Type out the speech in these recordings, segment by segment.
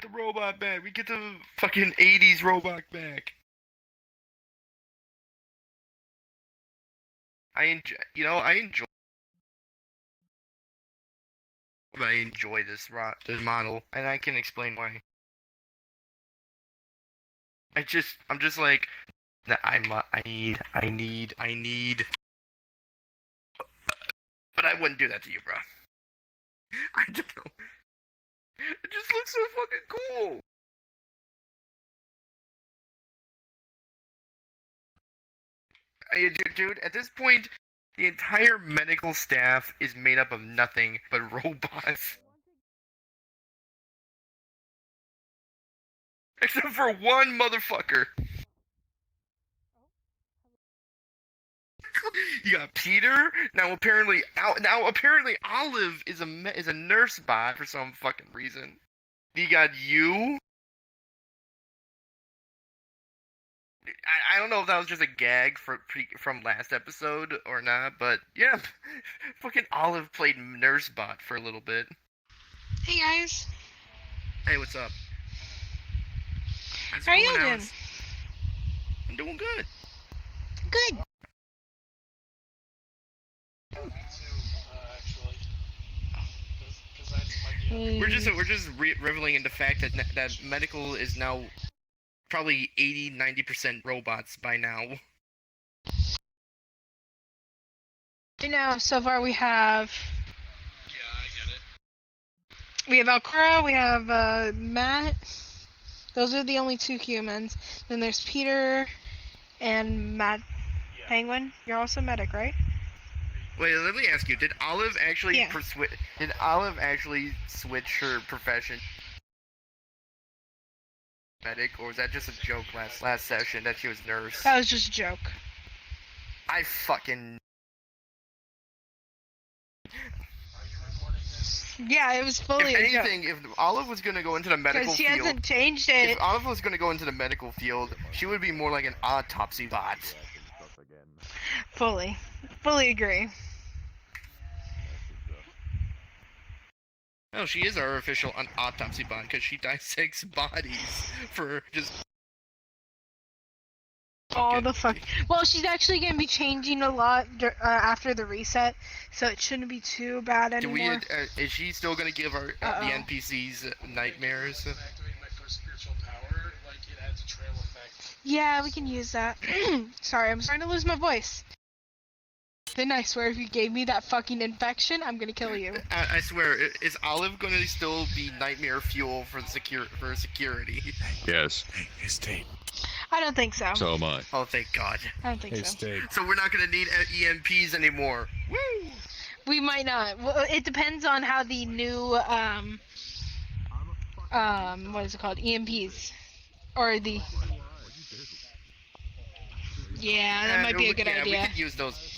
The robot back. We get the fucking 80s robot back. I enjoy this model, and I can explain why. I'm just like, I need. But I wouldn't do that to you, bro. I don't know. It just looks so fucking cool. Dude, at this point, the entire medical staff is made up of nothing but robots. Except for one motherfucker. You got Peter. Now apparently Olive is a nurse bot for some fucking reason. You got you. I don't know if that was just a gag from last episode or not, but yeah, fucking Olive played nurse bot for a little bit. Hey guys. Hey, what's up? How are you doing? I'm doing good. Good. We're just reveling in the fact that medical is now probably 80-90% robots by now. You know, so far we have. Yeah, I get it. We have Alcora, we have Matt. Those are the only two humans. Then there's Peter and Matt Penguin. You're also medic, right? Wait, let me ask you: Did Olive actually switch her profession medic, or was that just a joke last session that she was nurse? That was just a joke. I fucking. Yeah, it was fully if anything, if Olive was gonna go into the medical field, she hasn't changed it. If Olive was gonna go into the medical field, she would be more like an autopsy bot. Fully agree. No, she is our official autopsy bot because she dissects bodies for just. Oh, the fuck. Well, she's actually going to be changing a lot after the reset, so it shouldn't be too bad anymore. Is she still going to give our the NPCs nightmares? Yeah, we can use that. Sorry, I'm starting to lose my voice. Then I swear if you gave me that fucking infection, I'm going to kill you. I swear, is Olive going to still be nightmare fuel for security? Yes. Hey, State. I don't think so. So am I. Oh, thank God. I don't think so. State. So we're not going to need EMPs anymore. Woo! We might not. Well, it depends on how the new, what is it called? EMPs. Or the... Yeah, that might be a good idea. We could use those.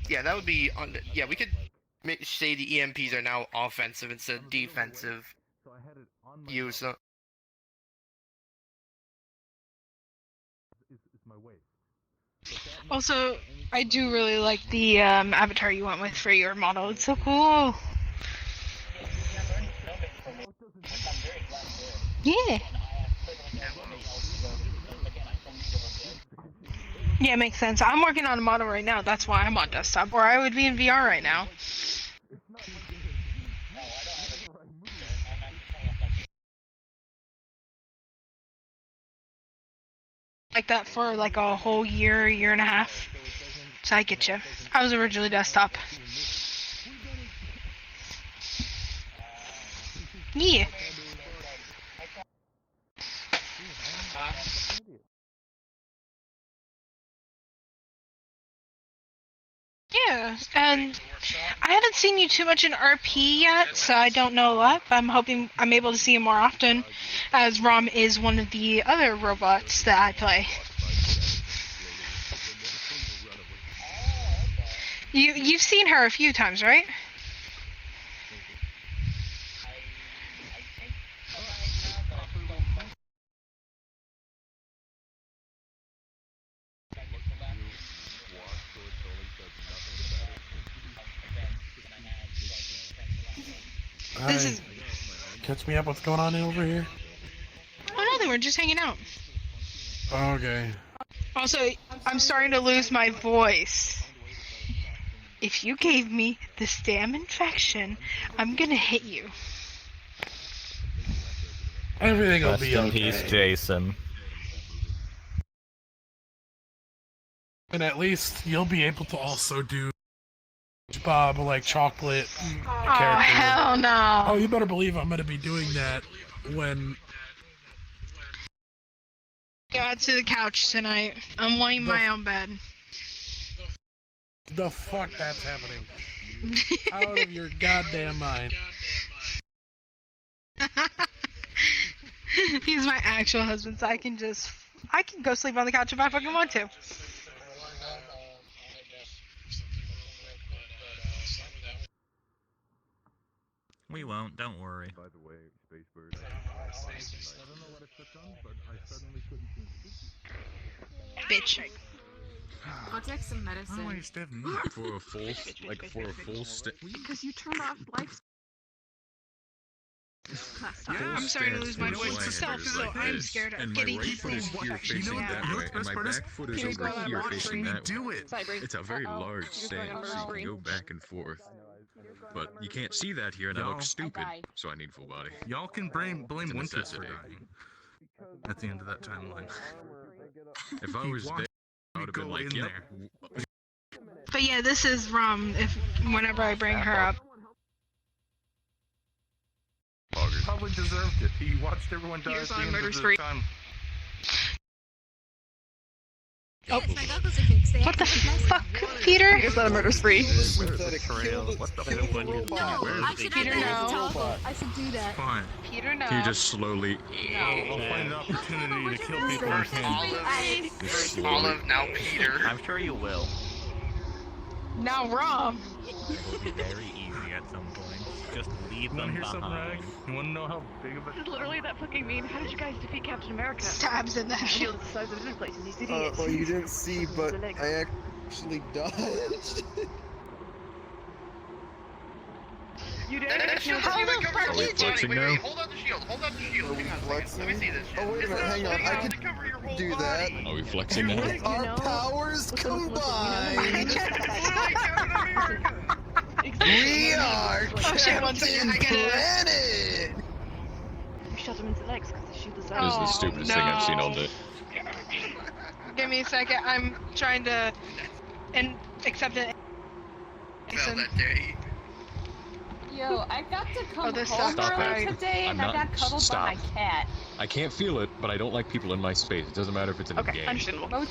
Yeah, that would be we could say the EMPs are now offensive instead of defensive. Use Also, I do really like the avatar you went with for your model. It's so cool. Yeah. Yeah, makes sense. I'm working on a model right now. That's why I'm on desktop, or I would be in VR right now. Like that for like a whole year and a half. So I get you. I was originally desktop. Yeah. Yeah, and I haven't seen you too much in RP yet, so I don't know a lot, but I'm hoping I'm able to see you more often, as Rom is one of the other robots that I play. You've seen her a few times, right? Catch me up. What's going on over here? We're just hanging out. Okay. Also, I'm starting to lose my voice. If you gave me this damn infection, I'm gonna hit you. Everything will Rest be in okay. peace, Jason. And at least you'll be able to also do Bob like chocolate Oh, character. hell no. Oh, you better believe I'm gonna be doing that when Got to the couch tonight. I'm laying my own bed. the fuck that's happening. Out of your goddamn mind. He's my actual husband, so I can go sleep on the couch if I fucking want to. We won't, don't worry. By the way, Spacebird. I don't know what I clicked on, but I suddenly couldn't think. Bitch. Go take some medicine. Oh, I used to have meat for a full, for a full stick. Because you turned off life. Yeah, I'm starting to lose my voice myself, so I'm scared of getting right foot is here facing that way, and my back foot is over here facing that way. It's a very large stance, so you can go back and forth. But you can't see that here, and I look stupid, so I need full body. Y'all can blame It's a Winters for necessity. dying at the end of that timeline. If I was there, I would have been Go like, in yeah. there. But yeah, this is Rom. Whenever I bring her up. Probably deserved it. He watched everyone die at the end of the time. Oh. What the fuck, Peter? Is that a murder spree? What the hell? Peter, no. I should do that. Fine. Peter, no. You just slowly. I'll find an opportunity to kill people in Canada. Olive, now Peter. I'm sure you will. Now Rom. It will be very easy at some point. Just leave You wanna them hear something, Rag? behind. You wanna know how big of a... This is literally that fucking meme. How did you guys defeat Captain America? Stabs in the head. Shield the size of different places. These idiots. Well, you didn't see, but I actually dodged. You did? That shield's How not even the cover fuck your you whole body. flexing Wait, now? hold on the shield. Hold on the shield. Are we Hang on a second. flexing? Let me see this. Oh, wait a It's minute, not hang on. big I enough could to cover your whole do body. that. Are we flexing now? Our powers combined. It's literally Captain America. We are Oh shit, one second. I gotta. Planet. We shot them into the legs because they shoot the This size. is the stupidest thing I've seen all day. Give me a second. I'm trying to accept it. Fell that day. Yo, I got to come this home sucks. early Stop today and I'm I got not- cuddled stop. by my cat. I can't feel it, but I don't like people in my space. It doesn't matter if it's in a Okay, game. understandable.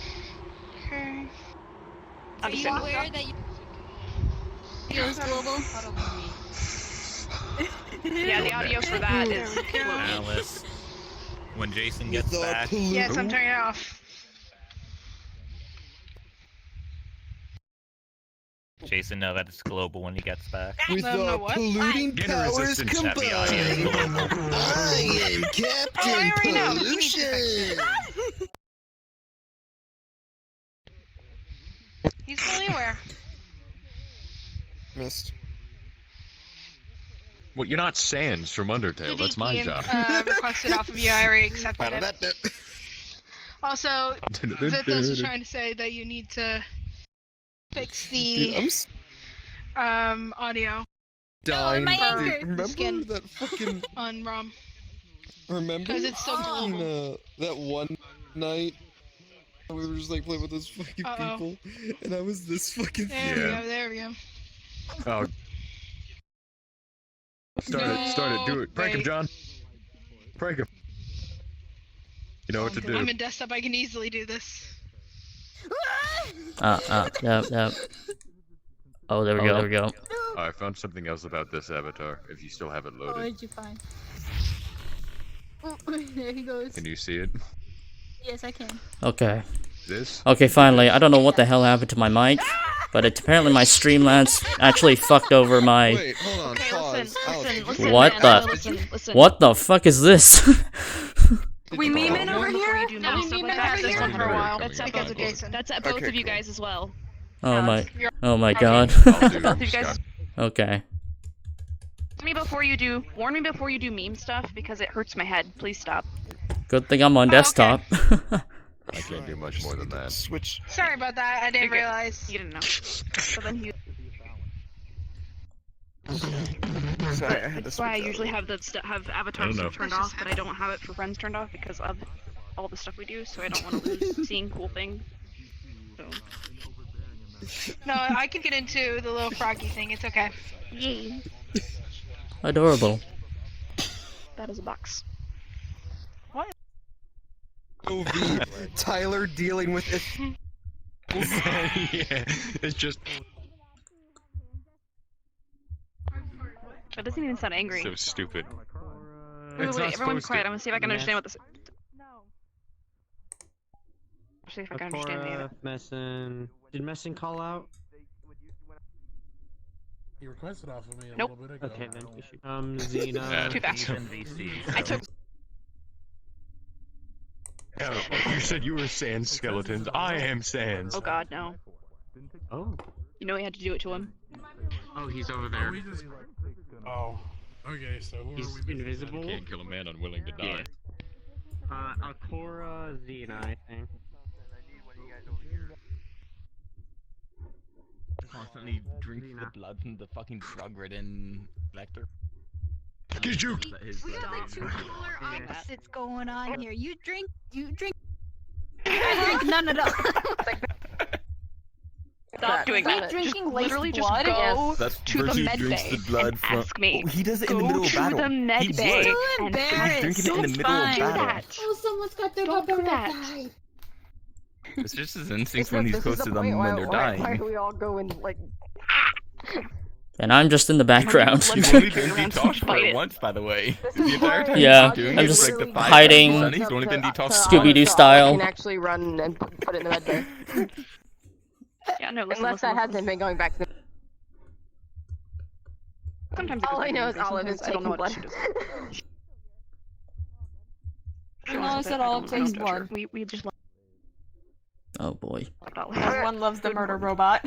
Okay. Are you aware that you feels global? Yeah, the audio for that There is. we go. Alice, when Jason gets back, Yes, I'm turning it off. Jason know that it's global when he gets back. With No, the what? polluting Get a powers resistance at combined, the eye. I am Oh, I Captain already know. He needs to Pollution. He's fully aware. Missed. Well, you're not Sans from Undertale. That's my Game, job. requested off of you. I already accepted it. Also, Zithos is trying to say that you need to fix Dude, I'm the audio dying. my Dude, anchor. remember Skin. that fucking... on ROM. Remember? Because it's so fucking, global. that one night we were just like playing with those fucking people, and I was this fucking. There we go. There we go. Oh. Start it, do it. Prank him, wait. John. Prank him. You know what to do. I'm in desktop. I can easily do this. Yep. Oh, there we go. There we go. Oh, I found something else about this avatar, if you still have it What loaded. did you find? Oh, there he goes. Can you see it? Yes, I can. Okay. This? Okay, finally. I don't know what the hell happened to my mic, but apparently my Streamlabs actually fucked over my... Wait, hold on. Okay, Pause. listen, What man, the- listen. What the fuck is this? We memeing over here? No, we memeing over This here? one for a while. That's That's because of Jason. That's at both Okay, of you cool. guys as well. Oh my... You're- Oh my god. I'll do Both of you guys. Scott. Okay. Warn me before you do meme stuff because it hurts my head. Please stop. Good thing I'm on desktop. I can't do much more than that. Switch. Sorry about that. I didn't realize. You didn't know. So then he. Sorry, I had to That's why I switch usually out. have avatar stuff turned off, but I don't have it for friends turned off because of all the stuff we do. So I don't want to lose seeing cool things. So. No, I can get into the little froggy thing. It's okay. Yay. Adorable. That is a box. OV. Tyler dealing with it. Yeah, it's just That doesn't even sound angry. so stupid. Wait, It's not everyone supposed quiet. to. I'm gonna see if I can understand what this. See if I can understand any of it. Messin. Did Messin call out? He requested off of me a Nope. little bit ago. Okay, then. Xena. Too fast. I took. Oh, you said you were sand skeletons. I am sands. Oh God, no. Oh. You know we had to do it to him. Oh, he's over there. Oh. Okay, so who He's are we? invisible. Can't kill a man unwilling to die. Alcora, Xena, I think. Constantly drinks the blood from the fucking drug-ridden Vector. Get you! We have the two polar opposites going on here. You drink. I drink none of that. Stop doing that. Drinking Literally just blood? go That's to the med drinks bay the blood and from. ask me. Oh, he does it in Go the middle of to battle. the med he bay would. and He's drinking it in the Don't middle of do battle. that. Oh, someone's got their Don't do bubble that. died. It's just his instincts when he's close to them when they're dying. Why do we all go and like? And I'm just in the background. He's only been detoxed for it once, by the way. The entire time Yeah, he's been doing I'm it just for like the 5 hiding seconds, he's only been detoxed. Scooby-Doo So style. I can actually run and put it in the med bay. Yeah, no, listen, Unless listen, that hasn't been going back to the. Sometimes all I know is Olive is I don't know taking what blood. she does. No, I said Olive takes blood. We just love Oh boy. Everyone loves the murder robot.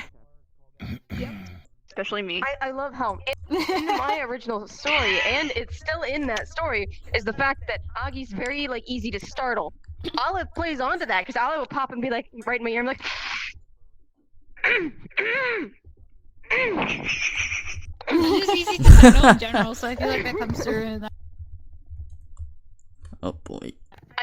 especially me. I love how in my original story, and it's still in that story, is the fact that Augie's very like easy to startle. Olive plays onto that because Olive will pop and be like right in my ear. I'm like. It's just easy to startle in general, so I feel like that comes through in that. Oh boy.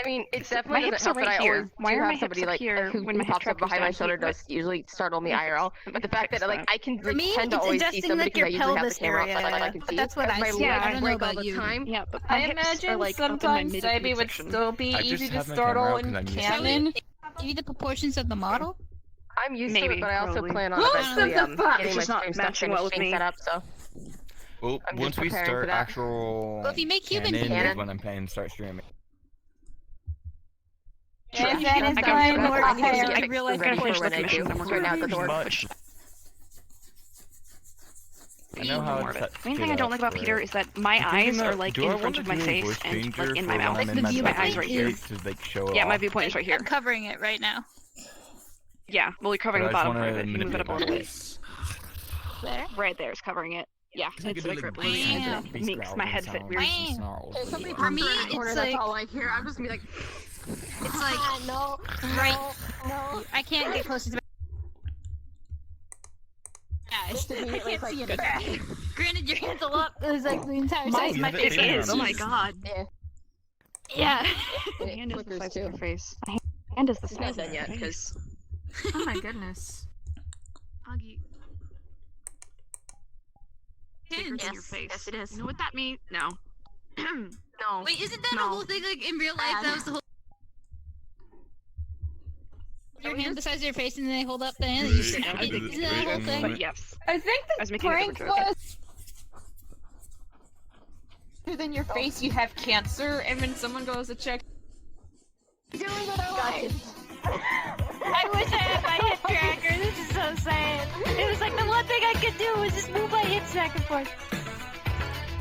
I mean, it My definitely hips doesn't are help that right I here. always Why do are my have hips somebody up like here who when my hip pops up tracker's behind my down shoulder here? does usually startle me IRL. But the fact that like I can For me, tend to it's always see adjusting somebody like your because I usually have the pelvis camera area. up, so I can But see. that's what Because I my see. legs I don't know break about all the you. time. Yeah, but I my hips are imagine like sometimes up in my Sabi would midsection. still be I easy just to have my startle camera out in 'cause I'm used to it. canon. Give you the proportions of the model. I'm used to Maybe, it, but I also probably. plan on What eventually the fuck? getting It's my just not stream stuff matching well finished with being me. set up. So Well, I'm just once we preparing for start that. actual Well, if you make human canon, canon- is when I'm planning to start streaming. And Yeah, that is I got why it. more I need to hair. get I realized gotta before finish when the I do. commission. I'm Right now at the door. Much. I know how More of it's it. set The main thing I don't like about Peter is that my eyes are like in front of my face and like in my mouth. My eyes right here. To like show Yeah, off. my viewpoint is right here. I'm covering it right now. Yeah, well, you're covering But the I just bottom part of wanna it. You move it up a little bit. There. Right there is covering it. Yeah, I it's could do, like like, really bam. makes my head fit weird. For me, Corner, it's that's like all I hear. I'm just gonna be like, it's like no, right. no. I can't get closer to my eyes. I can't see it. Granted, your hand's a lot. It was like the entire size of my face. It is. Oh my god. Yeah. Yeah. It My hand is the flickers size too. of your face. My hand is the It's size not of done your yet face. because Oh my goodness. Augie. Bigger than your Yes, face. yes it is. You know what that means? No. No. Wait, isn't that No. a whole thing? Like in real life, that was the whole. Your hand the size of your face, and then they hold up the hand. And you sit down. Isn't that a whole thing? But yes. I think I was the making a prank different joke. was. Than your face, you have cancer, and when someone goes to check. doing what I like. I wish I had my hip tracker. This is so sad. It was like the one thing I could do was just move my hips back and forth.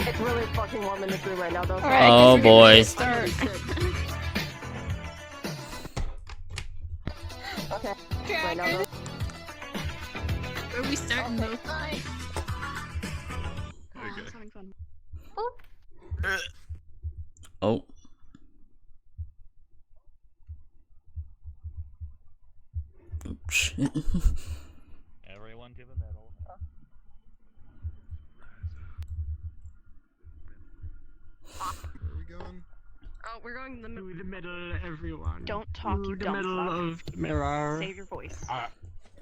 It's really fucking warm in this room right now, though. Alright, Oh boy. Start. Okay. Right now, though. Where we starting though? Oh, it's having fun. Oh. Everyone give a medal. Where are we going? Oh, we're going in To the middle, everyone. Don't talk, To you the dumb middle fuck. of the mirror. Save your voice.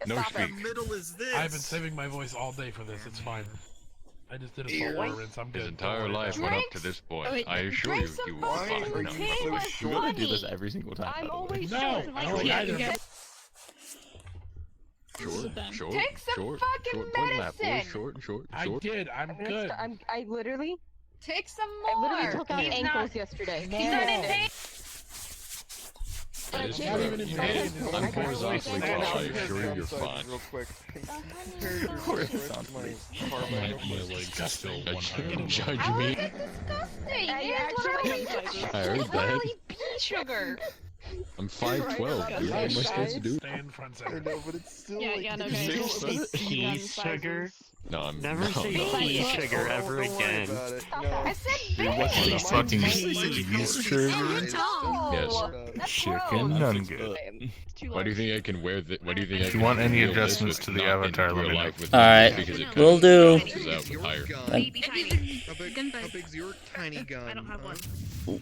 No Stop speak. it. middle is this? I've been saving my voice all day for this. It's fine. I just did a solar rinse. I'm good. His Don't entire worry life about went it. up to this point. Wait, I assure you, drink he some was fucking fine. tea No, was You're gonna do funny. this every single time. I'm by the way. always No, short. I don't like either. Short, short, Take some short, fucking short, point lap, boys. medicine. Short, short, I short. did. I'm I'm gonna good. I literally, Take some I more. literally took out He's ankles not- yesterday. He's not in pain. But I It's can't. not even in because pain. I I'm can't horizontally really tall. I stand up. assure you, you're fine. Real quick. Disgusting. Judge me. Disgusting. I It's actually- literally, I heard it's that. literally pea sugar. I'm 5'12". What am I supposed to do? Stand front I center. know, but it's still Yeah, like... yeah, no, it's guys. still Pea such- Pea sugar. No, I'm Never no, say no. pea Don't- sugar ever don't worry again. about it. Stop No. that. I said Dude, what's baby. the fucking pea sugar? Yes. That's Chicken gross. nugget. It's too Why do you large. think I can wear the? Why do you think I If can you want any feel this adjustments with to the not in avatar, let real me know. life with Alright, because it will do. balances out with higher. How big's your tiny gun? I don't have huh? one.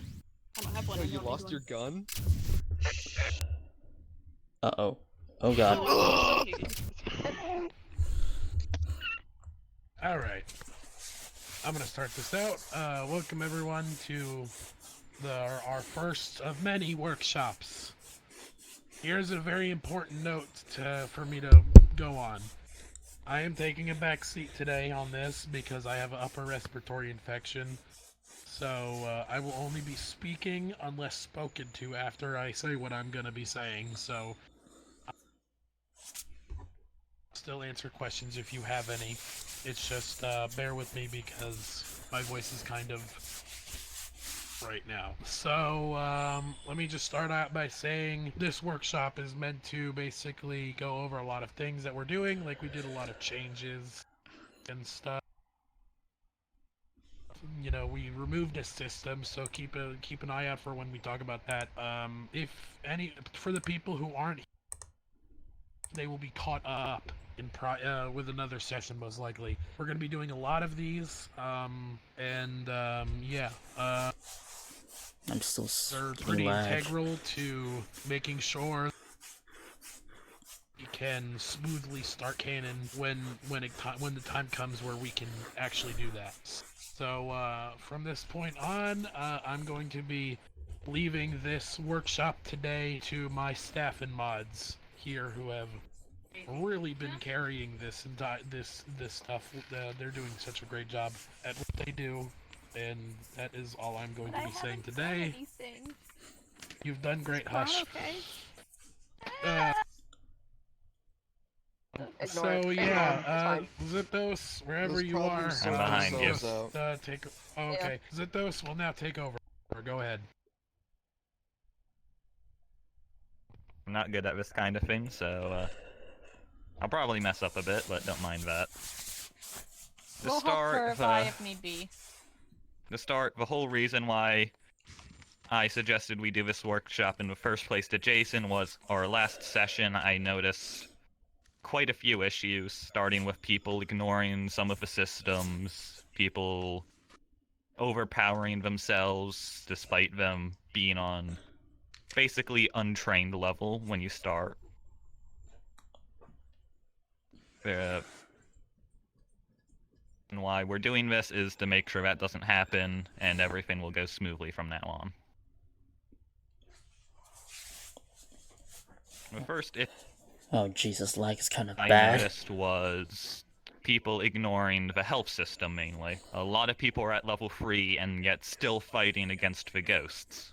I don't have one. Oh, I you don't lost need your gun? Uh-oh. Oh god. Alright. I'm gonna start this out. Welcome everyone to our first of many workshops. Here's a very important note for me to go on. I am taking a back seat today on this because I have an upper respiratory infection. So I will only be speaking unless spoken to after I say what I'm gonna be saying. So still answer questions if you have any. It's just bear with me because my voice is kind of right now. So let me just start out by saying this workshop is meant to basically go over a lot of things that we're doing. Like we did a lot of changes and stuff. You know, we removed a system, so keep an eye out for when we talk about that. If any, for the people who aren't, they will be caught up in with another session most likely. We're gonna be doing a lot of these, yeah. I'm still They're getting pretty lag. integral to making sure we can smoothly start canon when the time comes where we can actually do that. So from this point on, I'm going to be leaving this workshop today to my staff and mods here who have really been carrying this stuff. They're doing such a great job at what they do, and that is all I'm going to be saying today. You've done great, Hush. So yeah, Zippos, wherever There's you probably are, some behind you. cells out. take. Oh, okay, Zippos will now take over. Go ahead. I'm not good at this kind of thing, so I'll probably mess up a bit, but don't mind that. To We'll start, clarify if need be. to start, the whole reason why I suggested we do this workshop in the first place to Jason was our last session. I noticed quite a few issues, starting with people ignoring some of the systems, people overpowering themselves despite them being on basically untrained level when you start. And why we're doing this is to make sure that doesn't happen and everything will go smoothly from now on. The first Oh Jesus, lag is kind of I bad. noticed was people ignoring the health system mainly. A lot of people are at level 3 and yet still fighting against the ghosts.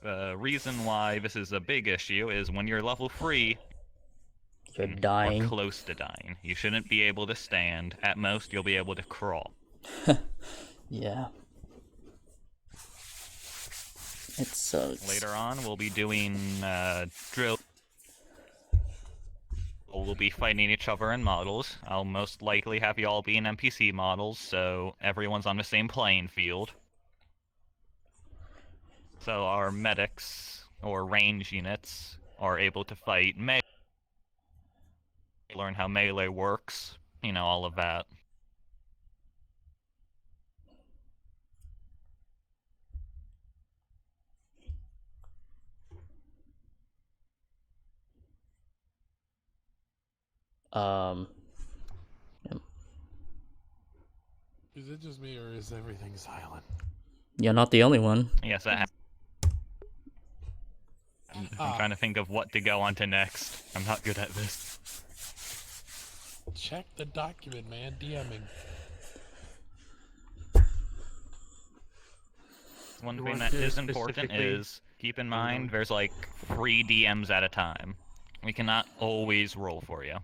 The reason why this is a big issue is when you're level 3, You're dying. or close to dying. You shouldn't be able to stand. At most, you'll be able to crawl. Yeah. It sucks. Later on, we'll be doing drill. We'll be fighting each other in models. I'll most likely have you all be in NPC models, so everyone's on the same playing field. So our medics or range units are able to fight melee, learn how melee works, you know, all of that. Is it just me, or is everything silent? You're not the only one. Yes, I'm trying to think of what to go on to next. I'm not good at this. Check the document, man. DMing. One thing that is important is, keep in mind, there's like 3 DMs at a time. We cannot always roll for you.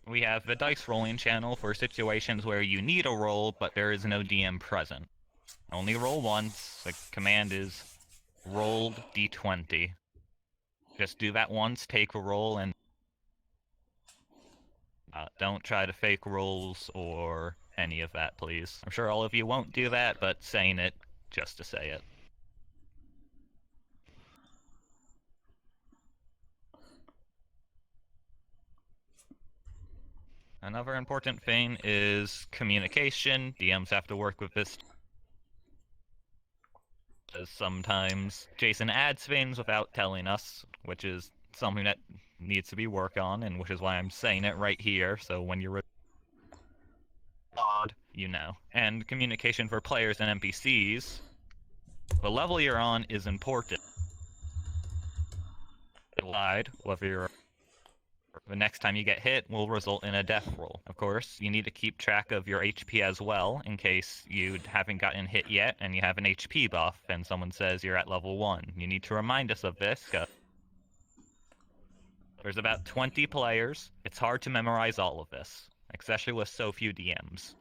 We have the dice rolling channel for situations where you need a roll, but there is no DM present. Only roll once. The command is rolled d20. Just do that once, take a roll, and don't try to fake rolls or any of that, please. I'm sure all of you won't do that, but saying it just to say it. Another important thing is communication. DMs have to work with this. Sometimes Jason adds things without telling us, which is something that needs to be worked on, and which is why I'm saying it right here, so when you're odd, you know. And communication for players and NPCs. The level you're on is important. Lied, whether you're the next time you get hit will result in a death roll. Of course, you need to keep track of your HP as well, in case you haven't gotten hit yet and you have an HP buff and someone says you're at level 1. You need to remind us of this. There's about 20 players. It's hard to memorize all of this, especially with so few DMs.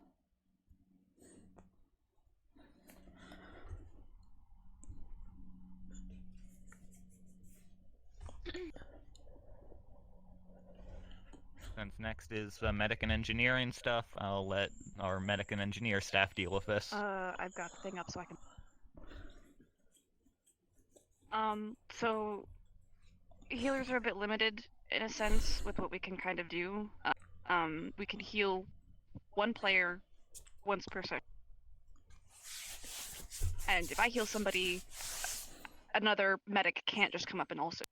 Since next is medic and engineering stuff, I'll let our medic and engineer staff deal with this. I've got the thing up so I can... So... Healers are a bit limited, in a sense, with what we can kind of do. We can heal one player once per session. And if I heal somebody, another medic can't just come up and also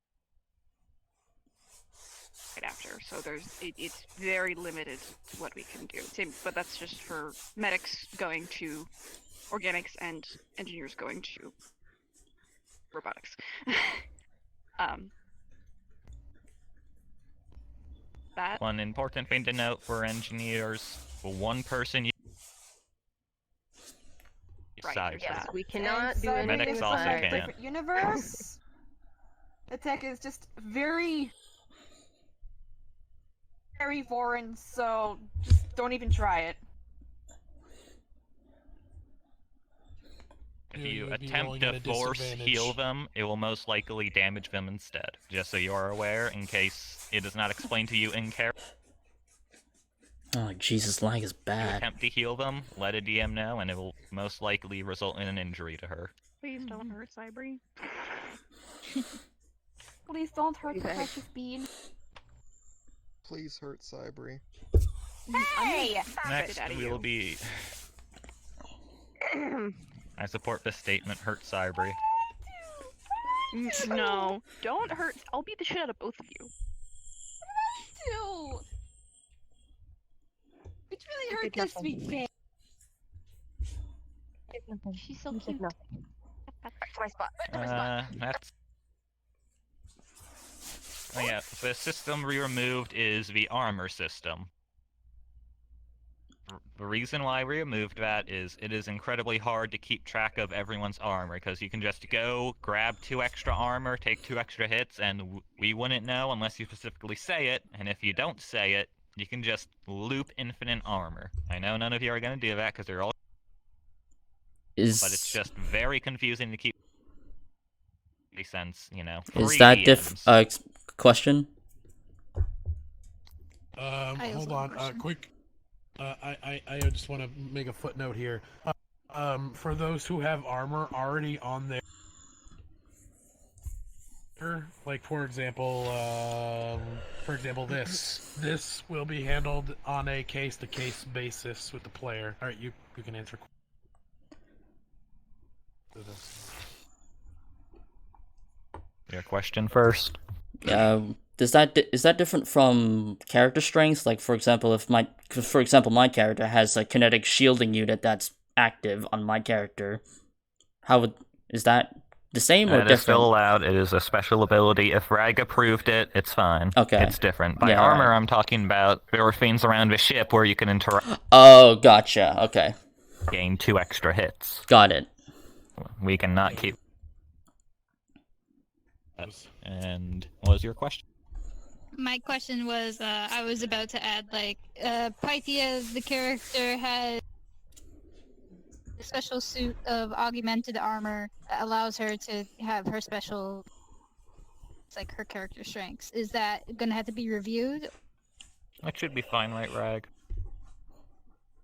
right after. So it's very limited to what we can do. But that's just for medics going to organics and engineers going to robotics. That. One important thing to note for engineers, for one person Right, yes, we cannot do anything. Medics also can't. Different universe. The tech is just very foreign, so just don't even try it. If you attempt to force heal them, it will most likely damage them instead. Just so you are aware, in case it is not explained to you in character. Oh, Jesus, lag is If you bad. attempt to heal them, let a DM know, and it will most likely result in an injury to her. Please don't hurt Cybri. Please don't hurt the precious bean. Please hurt Cybri. Hey! Next, we will be... I support this statement, hurt Cybri. No, don't hurt. I'll beat the shit out of both of you. Ew. It really hurt this sweet babe. She's so cute. Back to my spot. That's... Oh yeah, the system we removed is the armor system. The reason why we removed that is it is incredibly hard to keep track of everyone's armor, because you can just go, grab 2 extra armor, take 2 extra hits, and we wouldn't know unless you specifically say it, and if you don't say it, you can just loop infinite armor. I know none of you are going to do that, because they're all... But it's just very confusing to keep... sense, you know. Is that question? Hold on, quick. I just want to make a footnote here. For those who have armor already on their like for example, this will be handled on a case-to-case basis with the player. All right, you can answer. Your question first. Is that different from character strengths? Like, for example, my character has a kinetic shielding unit that's active on my character, is that the same or It different? is still allowed. It is a special ability. If Rag approved it, it's fine. Okay. It's different. By Yeah, armor, alright. I'm talking about there are things around the ship where you can interact. Oh, gotcha. Okay. Gain 2 extra hits. Got it. We cannot keep. And what was your question? My question was, I was about to add, like, Pythia, the character, has a special suit of augmented armor that allows her to have her special, it's like her character strengths. Is that gonna have to be reviewed? That should be fine, right, Rag?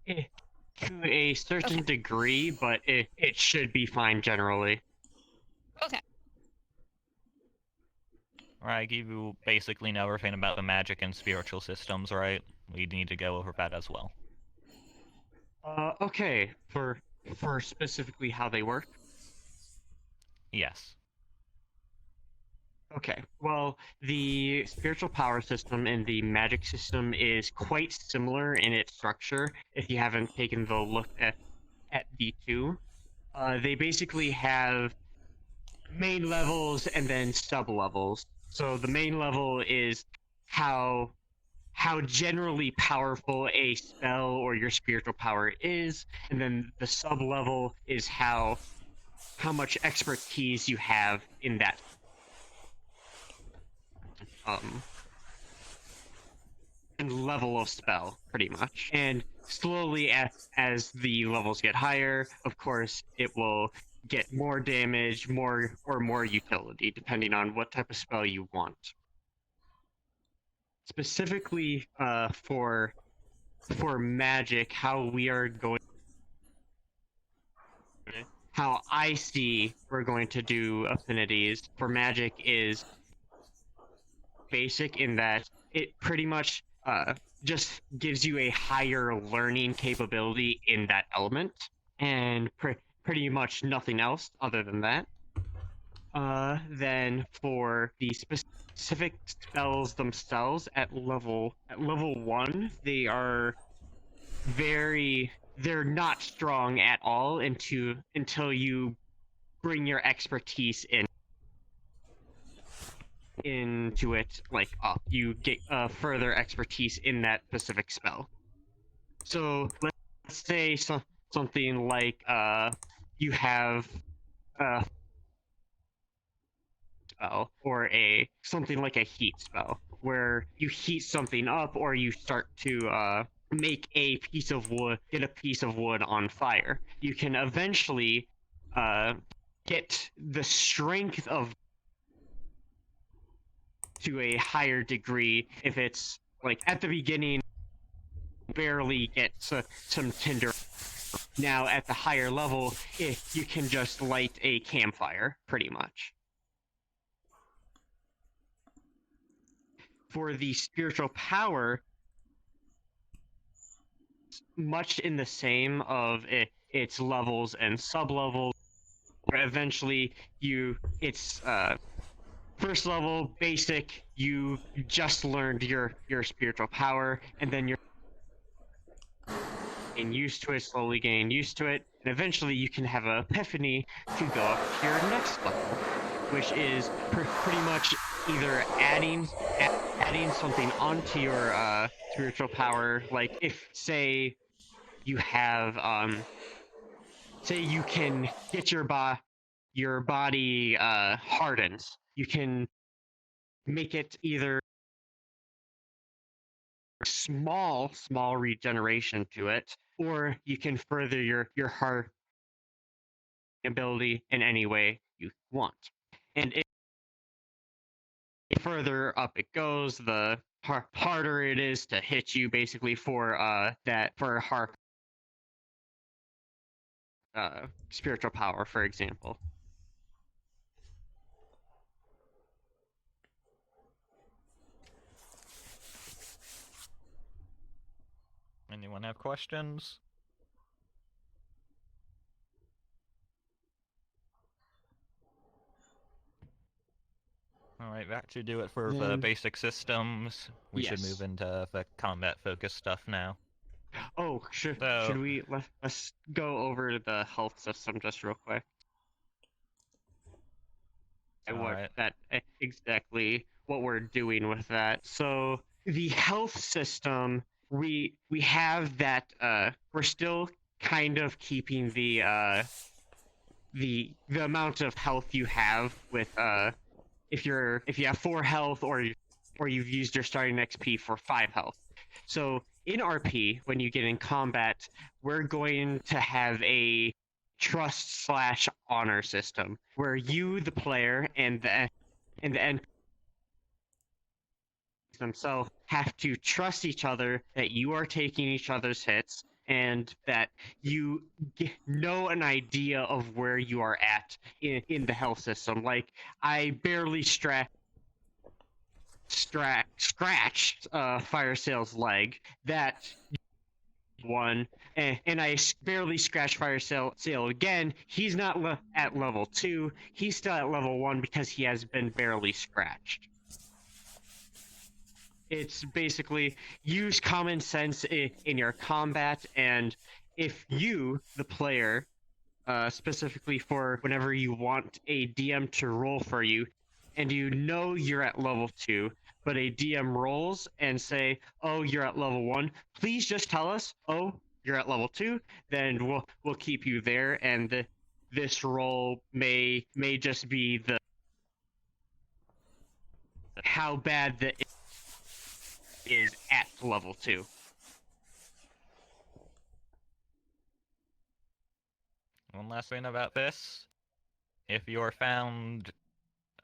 To a certain degree, but it should be fine generally. Okay. Rag, you basically know everything about the magic and spiritual systems, right? We need to go over that as well. Okay. For specifically how they work? Yes. Okay, well, the spiritual power system and the magic system is quite similar in its structure, if you haven't taken the look at the two. They basically have main levels and then sub-levels. So the main level is how generally powerful a spell or your spiritual power is, and then the sub-level is how much expertise you have in that and level of spell, pretty much. And slowly, as the levels get higher, of course, it will get more damage, more utility, depending on what type of spell you want. Specifically, for magic, how I see we're going to do affinities for magic is basic in that it pretty much just gives you a higher learning capability in that element, and pretty much nothing else other than that. Then for the specific spells themselves at level 1, they're not strong at all until you bring your expertise into it, like up. You get further expertise in that specific spell. So let's say something like you have a spell or something like a heat spell where you heat something up, or you start to make a piece of wood, get a piece of wood on fire. You can eventually get the strength of to a higher degree if it's like at the beginning barely get some tinder. Now at the higher level, you can just light a campfire pretty much. For the spiritual power, much in the same of its levels and sub-levels, where eventually it's first level, basic, you just learned your spiritual power, and then you're getting used to it, slowly getting used to it, and eventually you can have an epiphany to go up to your next level, which is pretty much either adding something onto your spiritual power, like if, say, you have, say you can get your body hardened. You can make it either small regeneration to it, or you can further your heart ability in any way you want. And the further up it goes, the harder it is to hit you, basically, for heart spiritual power, for example. Anyone have questions? Alright, that should do it for the Then- basic systems. We should Yes. move into the combat-focused stuff now. Oh, should we let's go over the health system just real quick. And Alright. exactly what we're doing with that. So the health system, we have that. We're still kind of keeping the amount of health you have with if you have 4 health or you've used your starting XP for 5 health. So in RP, when you get in combat, we're going to have a trust/honor system where you, the player, and the NPC themselves have to trust each other that you are taking each other's hits and that you know an idea of where you are at in the health system. Like, I barely scratched Fire Sail's leg. That one, and I barely scratched Fire Sail again. He's not at level 2. He's still at level 1 because he has been barely scratched. It's basically use common sense in your combat, and if you, the player, specifically for whenever you want a DM to roll for you, and you know you're at level 2, but a DM rolls and say, "Oh, you're at level 1," please just tell us, "Oh, you're at level 2," then we'll keep you there, and this roll may just be the how bad the is at level 2. One last thing about this. If you are found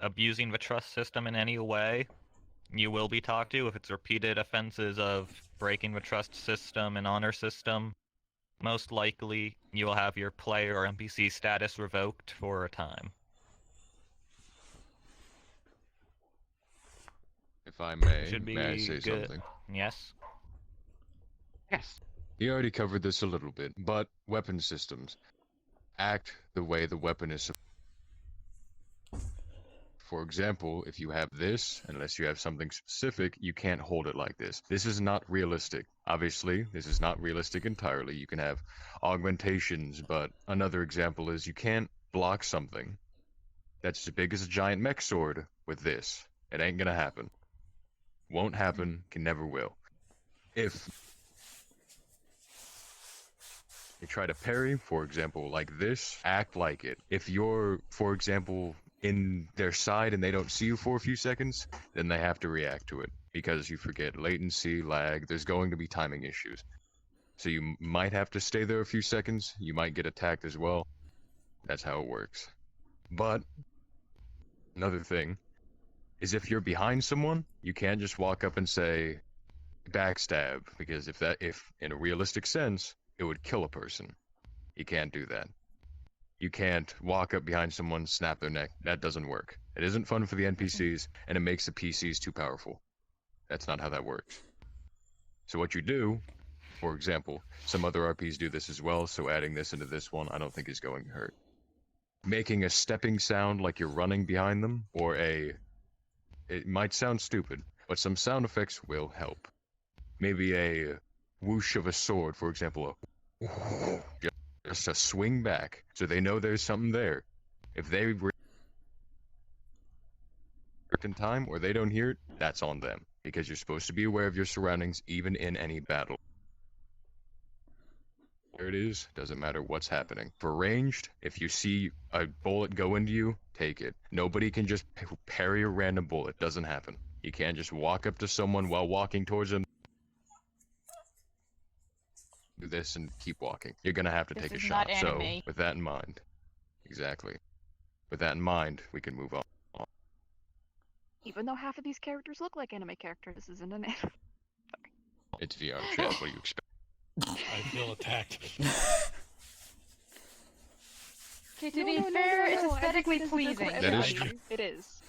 abusing the trust system in any way, you will be talked to. If it's repeated offenses of breaking the trust system and honor system, most likely you will have your player or NPC status revoked for a time. If I may, Should be may I say good. something? Yes. Yes. You already covered this a little bit, but weapon systems act the way the weapon is. For example, if you have this, unless you have something specific, you can't hold it like this. This is not realistic. Obviously, this is not realistic entirely. You can have augmentations, but another example is you can't block something that's as big as a giant mech sword with this. It ain't gonna happen. Won't happen, can never will. If you try to parry, for example, like this, act like it. If you're, for example, in their side and they don't see you for a few seconds, then they have to react to it. Because you forget latency, lag, there's going to be timing issues. So you might have to stay there a few seconds, you might get attacked as well. That's how it works. But, another thing, is if you're behind someone, you can't just walk up and say, backstab, because if in a realistic sense, it would kill a person. You can't do that. You can't walk up behind someone, snap their neck. That doesn't work. It isn't fun for the NPCs, and it makes the PCs too powerful. That's not how that works. So what you do, for example, some other RPs do this as well, so adding this into this one I don't think is going to hurt. Making a stepping sound like you're running behind them, or it might sound stupid, but some sound effects will help. Maybe a whoosh of a sword, for example, just a swing back, so they know there's something there. If they react in time, or they don't hear it, that's on them, because you're supposed to be aware of your surroundings, even in any battle. There it is, doesn't matter what's happening. For ranged, if you see a bullet go into you, take it. Nobody can just parry a random bullet, doesn't happen. You can't just walk up to someone while walking towards them, do this and keep walking. You're gonna have to This take a is shot. not So, anime. with that in mind, exactly. With that in mind, we can move on. Even though half of these characters look like anime characters, this isn't an anime. It's VR chat. What do you expect? I feel attacked. Okay, to be fair, it's aesthetically pleasing. That is true. It is.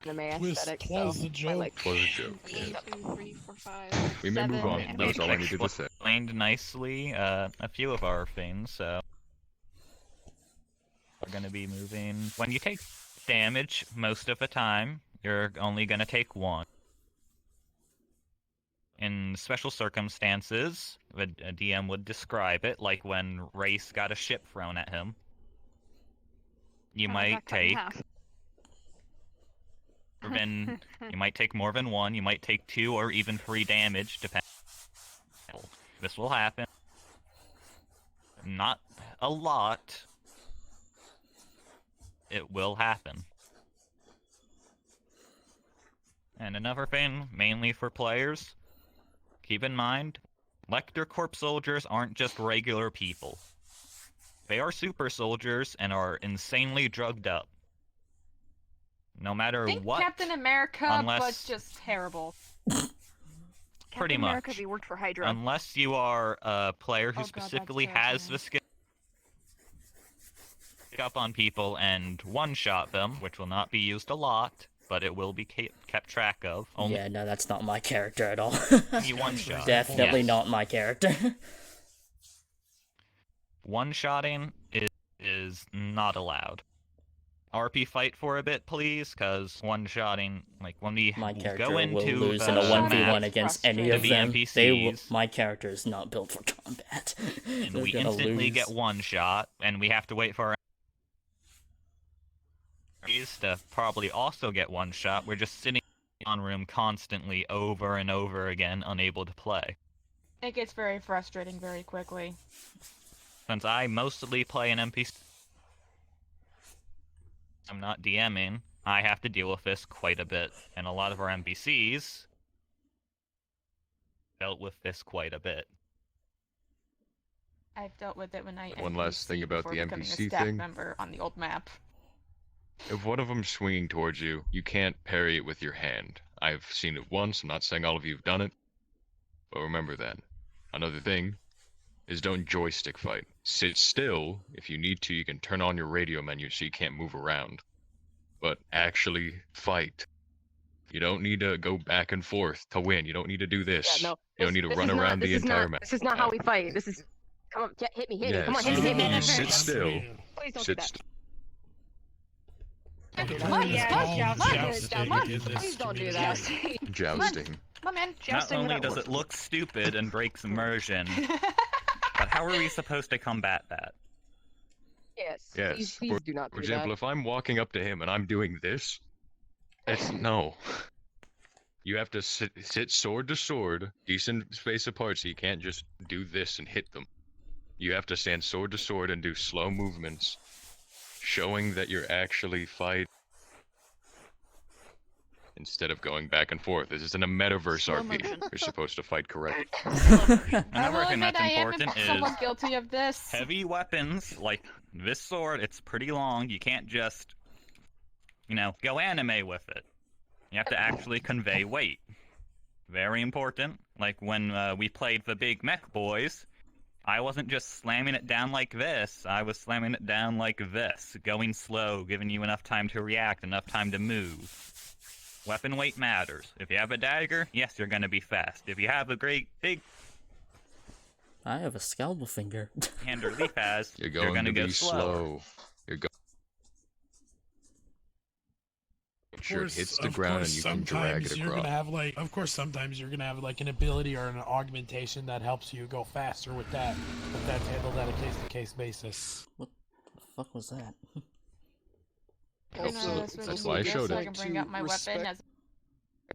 anime Twist aesthetic. was So the joke. I like Was a joke. One, Yeah. 2, 3, 4, 5, We may move 7 on. anime That's all I characters. needed to say. Explained nicely a few of our things, so we're gonna be moving. When you take damage, most of the time, you're only gonna take one. In special circumstances, a DM would describe it, like when Race got a ship thrown at him. You Oh, I might got cut in take half. you might take more than one, you might take 2 or even 3 damage, depending. This will happen. Not a lot. It will happen. And another thing, mainly for players, keep in mind, Lecter Corps soldiers aren't just regular people. They are super soldiers and are insanely drugged up. No matter Think what, Captain America, unless but just terrible. pretty Captain America, much. they worked for Hydra. Unless you are a player who Oh God, that's specifically has the skill to pick up on people and one-shot them, which will not be used a lot, but it will be kept track of. Only Yeah, no, that's not my character at all. you one-shot. Definitely Yes. not my character. One-shotting is not allowed. RP fight for a bit, please, because one-shotting, like when we My character go into will lose in the a 1v1 map, against any to of the them. NPCs, My character is not built for combat. and They're we gonna instantly lose. get one-shot, and we have to wait for our enemies to probably also get one-shot. We're just sitting on room constantly over and over again, unable to play. It gets very frustrating very quickly. Since I mostly play an NPC, I'm not DMing, I have to deal with this quite a bit, and a lot of our NPCs dealt with this quite a bit. I've dealt with it when I One last thing about before the becoming NPC a staff thing. member on the old map. If one of them's swinging towards you, you can't parry it with your hand. I've seen it once, I'm not saying all of you have done it, but remember that. Another thing is don't joystick fight. Sit still. If you need to, you can turn on your radio menu so you can't move around. But actually fight. You don't need to go back and forth to win. You don't need to do this. Yeah, no. You don't need to run around the entire map. This is not how we fight. This is. Come on, hit me, hit me. Come on, hit me, hit me. Sit still. Please don't do Sit that. still. Please don't do that. Jousting. Come on, man. Not only does it look stupid and breaks immersion, but how are we supposed to combat that? Yes. Yes. Please do not For do example, that. if I'm walking up to him and I'm doing this, it's no. You have to sit sword to sword, decent space apart, so you can't just do this and hit them. You have to stand sword to sword and do slow movements, showing that you're actually fighting instead of going back and forth. This isn't a metaverse Slow RP. motion. You're supposed to fight correctly. Another thing that's I am important is somewhat guilty of this. heavy weapons, like this sword, it's pretty long. You can't just, go anime with it. You have to actually convey weight. Very important. Like when we played the big mech boys, I wasn't just slamming it down like this. I was slamming it down like this, going slow, giving you enough time to react, enough time to move. Weapon weight matters. If you have a dagger, yes, you're gonna be fast. If you have a great big I have a scalpel finger. hand or leaf has, You're you're going gonna to go be slower. slow. You're going. Make sure it hits the Of ground and course, you can drag it sometimes you're across. gonna have of course, sometimes you're gonna have an ability or an augmentation that helps you go faster with that, but that's handled at a case-to-case basis. What the fuck was that? Also, That's why I showed so I it. can bring out my weapon as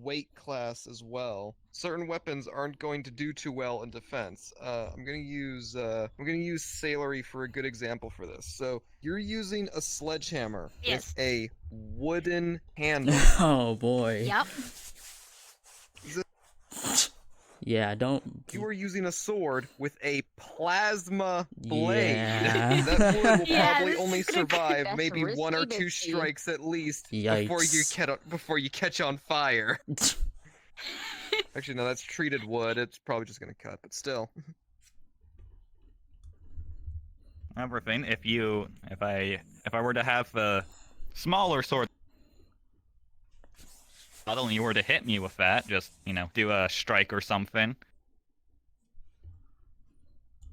Weight class as well. Certain weapons aren't going to do too well in defense. I'm gonna use sailory for a good example for this. So you're using a sledgehammer Yes. with a wooden handle. Oh boy. Yep. Yeah, don't. You are using a sword with a plasma blade. Yeah. That wood will Yeah, probably this only is gonna- survive that's maybe one or risky, two risky. strikes at least before you Yikes. catch on fire. Actually, no, that's treated wood. It's probably just gonna cut, but still. Another thing, if I were to have a smaller sword, subtle and you were to hit me with that, just, do a strike or something.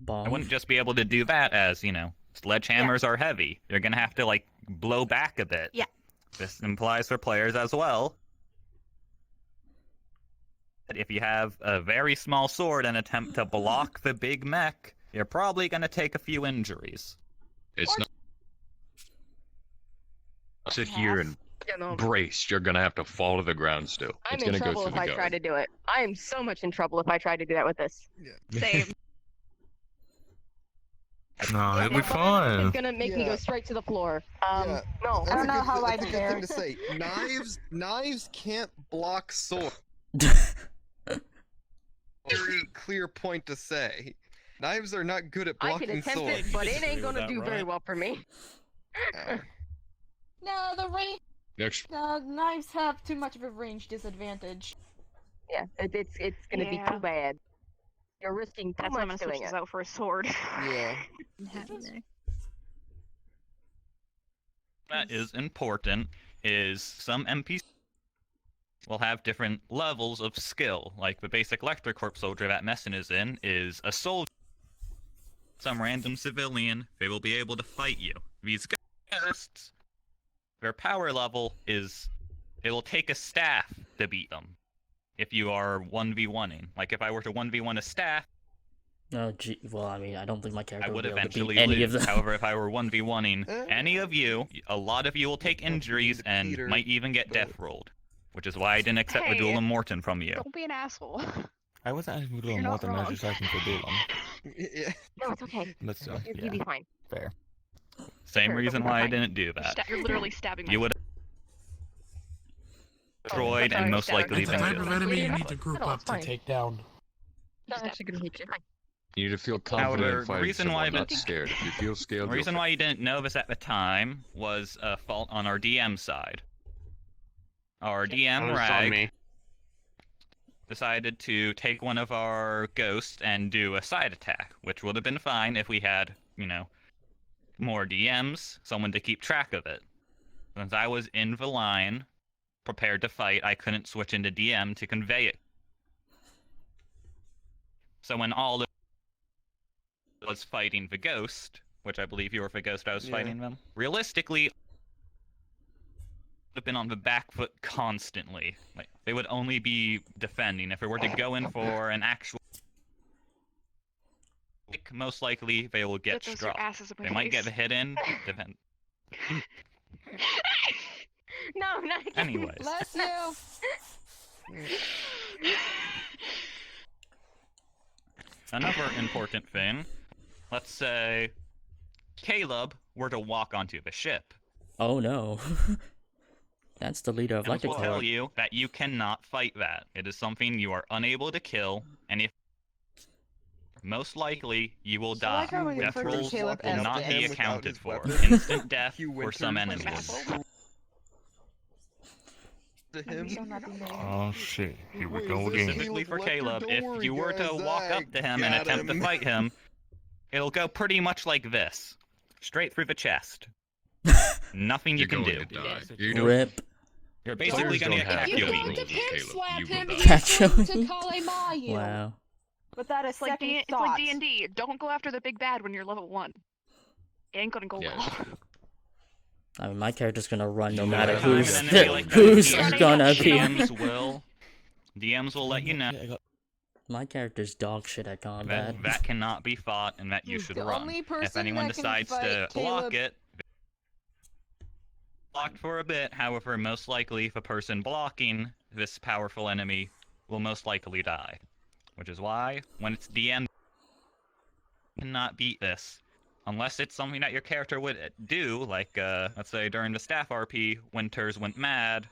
Bomb. I wouldn't just be able to do that as, sledgehammers are heavy. You're gonna have to, blow back a bit. Yeah. This implies for players as well that if you have a very small sword and attempt to block the big mech, you're probably gonna take a few injuries. It's not. Sit here and brace. You're gonna have to fall to the ground still. I'm It's in gonna go trouble through if the I guard. try to do it. I am so much in trouble if I try to do that with this. Same. No, it'll be It's fine. gonna make me go straight to the floor. No. That's I don't a know good- how that's I a good thing dared. to say. Knives can't block sword. Very clear point to say. Knives are not good at I blocking can attempt swords. it, but it ain't gonna do very well for me. No, the range. Next. No, knives have too much of a range disadvantage. Yeah, it's gonna be Yeah. too bad. You're risking too That's why I'm much gonna switch doing this it. out for a sword. Yeah. That is important, is some NPCs will have different levels of skill. Like the basic Lector soldier that Messin is in is a soldier. Some random civilian, they will be able to fight you. These ghosts, their power level is, it will take a staff to beat them. If you are 1v1ing. Like if I were to 1v1 a staff, Oh, gee. Well, I mean, I don't think my character I would be able to eventually beat any lose. of them. However, if I were 1v1ing any of you, a lot of you will take injuries and might even get death rolled. Which is why I didn't accept the Hey. duel of Morton from you. Don't be an asshole. I wasn't asking for You're Dueling not Morton, I was wrong. just asking for Dueling. Yeah. No, it's okay. That's You'll be fine. fair. Same Sure, reason but why I fine. didn't do that. You're literally stabbing You myself. would have destroyed and most likely That's the been type of killed. enemy you need to group No, up it's to fine. take down. Not actually gonna hit you. You need to feel confident However, in fighting reason why someone, I not didn't- scared. If you feel scared, The reason why you didn't know this at the time was a fault on our DM side. Our That DM, was on Rag, me. decided to take one of our ghosts and do a side attack, which would have been fine if we had, more DMs, someone to keep track of it. Since I was in the line, prepared to fight, I couldn't switch into DM to convey it. So when all was fighting the ghost, which I believe you were the ghost I was Yeah. fighting them, realistically, have been on the back foot constantly. Like they would only be defending. If we were to go in for an actual most likely they will get Get those struck. asses in my They might get face. the hit in, depend. No, not again. Anyways. Bless you. Another important thing, let's say Caleb were to walk onto the ship. Oh no. That's the leader of And will tell Lector. you that you cannot fight that. It is something you are unable to kill, and if most likely you will I die. like how we Death refer to rolls Caleb will as not dead. be Without accounted his for. weapon. Instant death Hugh for some Winters enemies. To him. Oh shit, here we Wait, go is this again. Specifically for Lecter? Caleb, Don't if worry, you were to guys, walk I up to him and got attempt to him. fight him, it'll go pretty much like this. Straight through the chest. Nothing you You're can going do. to die. You don't, Rip. You're basically Players going to don't get have If to you're KO'd. going to rules of pimp Caleb. slap You him, will he's die. Catch going him. to Kalema you. Wow. But that is It's like second it's thought. like D&D. Don't go after the big bad when you're level 1. It ain't gonna go Yes. well. I mean, my character's gonna run no By matter the time who's an enemy like that who's appears, gonna be. DMs will let you know My character's dog shit at combat. that cannot be fought and that you should The run. only If person anyone that can decides to fight block Caleb- it, blocked for a bit. However, most likely, if a person blocking this powerful enemy will most likely die. Which is why, when it's DM, you cannot beat this. Unless it's something that your character would do, like, let's say during the staff RP, Winters went mad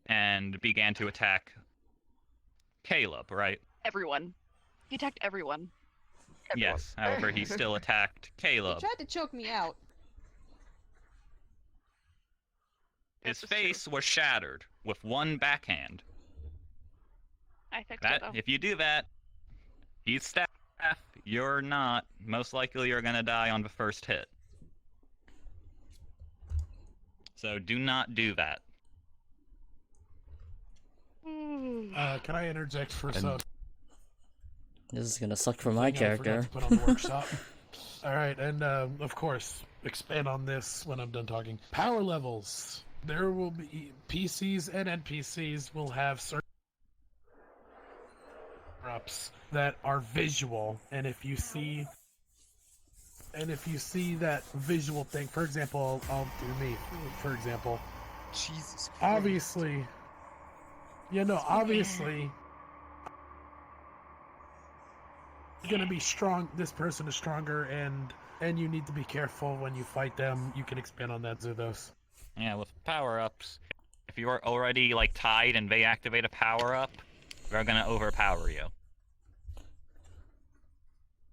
and began to attack Caleb, right? Everyone. He attacked everyone. Yes, however, he still attacked He Caleb. tried to choke me out. His face was shattered with one backhand. I fixed That it though. if you do that, he's staff. You're not. Most likely, you're gonna die on the first hit. So do not do that. Can I interject for some? This is gonna suck for my thing I forgot character. to put on the workshop. All right, and of course, expand on this when I'm done talking. Power levels. There will be PCs and NPCs will have certain ups that are visual, and if you see that visual thing, for example, I'll do me. For example, Jesus Christ. obviously, obviously. Gonna be strong. This person is stronger, and you need to be careful when you fight them. You can expand on that, Zuthos. Yeah, with power-ups, if you are already like tied and they activate a power-up, they're gonna overpower you.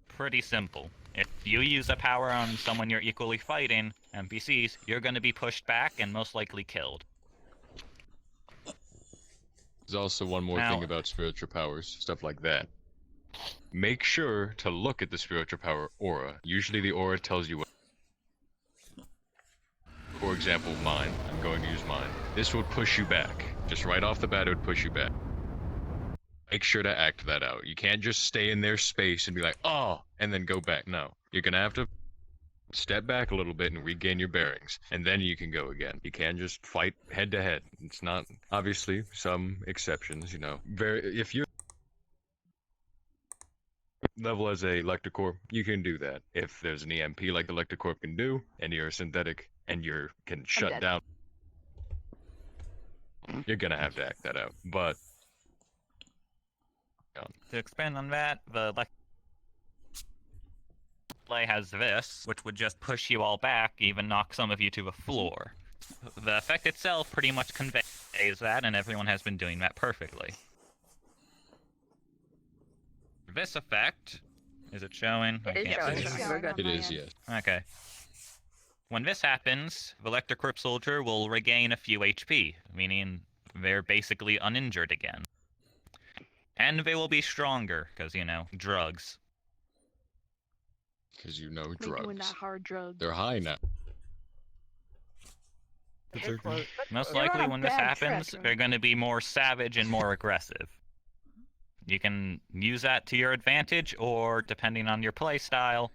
Pretty simple. If you use a power on someone you're equally fighting, NPCs, you're gonna be pushed back and most likely killed. There's also one more thing about spiritual powers, stuff like that. Make sure to look at the spiritual power aura. Usually the aura tells you what. For example, mine. I'm going to use mine. This would push you back. Just right off the bat, it would push you back. Make sure to act that out. You can't just stay in their space and be like, oh, and then go back. No. You're gonna have to step back a little bit and regain your bearings, and then you can go again. You can't just fight head to head. It's not, obviously, some exceptions, if you're level as a Electrocorp, you can do that. If there's an EMP like the Electrocorp can do, and you're a synthetic, and you can shut down, you're gonna have to act that out. But to expand on that, the play has this, which would just push you all back, even knock some of you to the floor. The effect itself pretty much conveys that, and everyone has been doing that perfectly. This effect, is it showing? It is showing. It is, yes. Okay. When this happens, the Electrocorp soldier will regain a few HP, meaning they're basically uninjured again. And they will be stronger, because, drugs. Because drugs. Doing that hard drug. They're high now. Most likely when this happens, they're going to be more savage and more aggressive. You can use that to your advantage, or depending on your play style,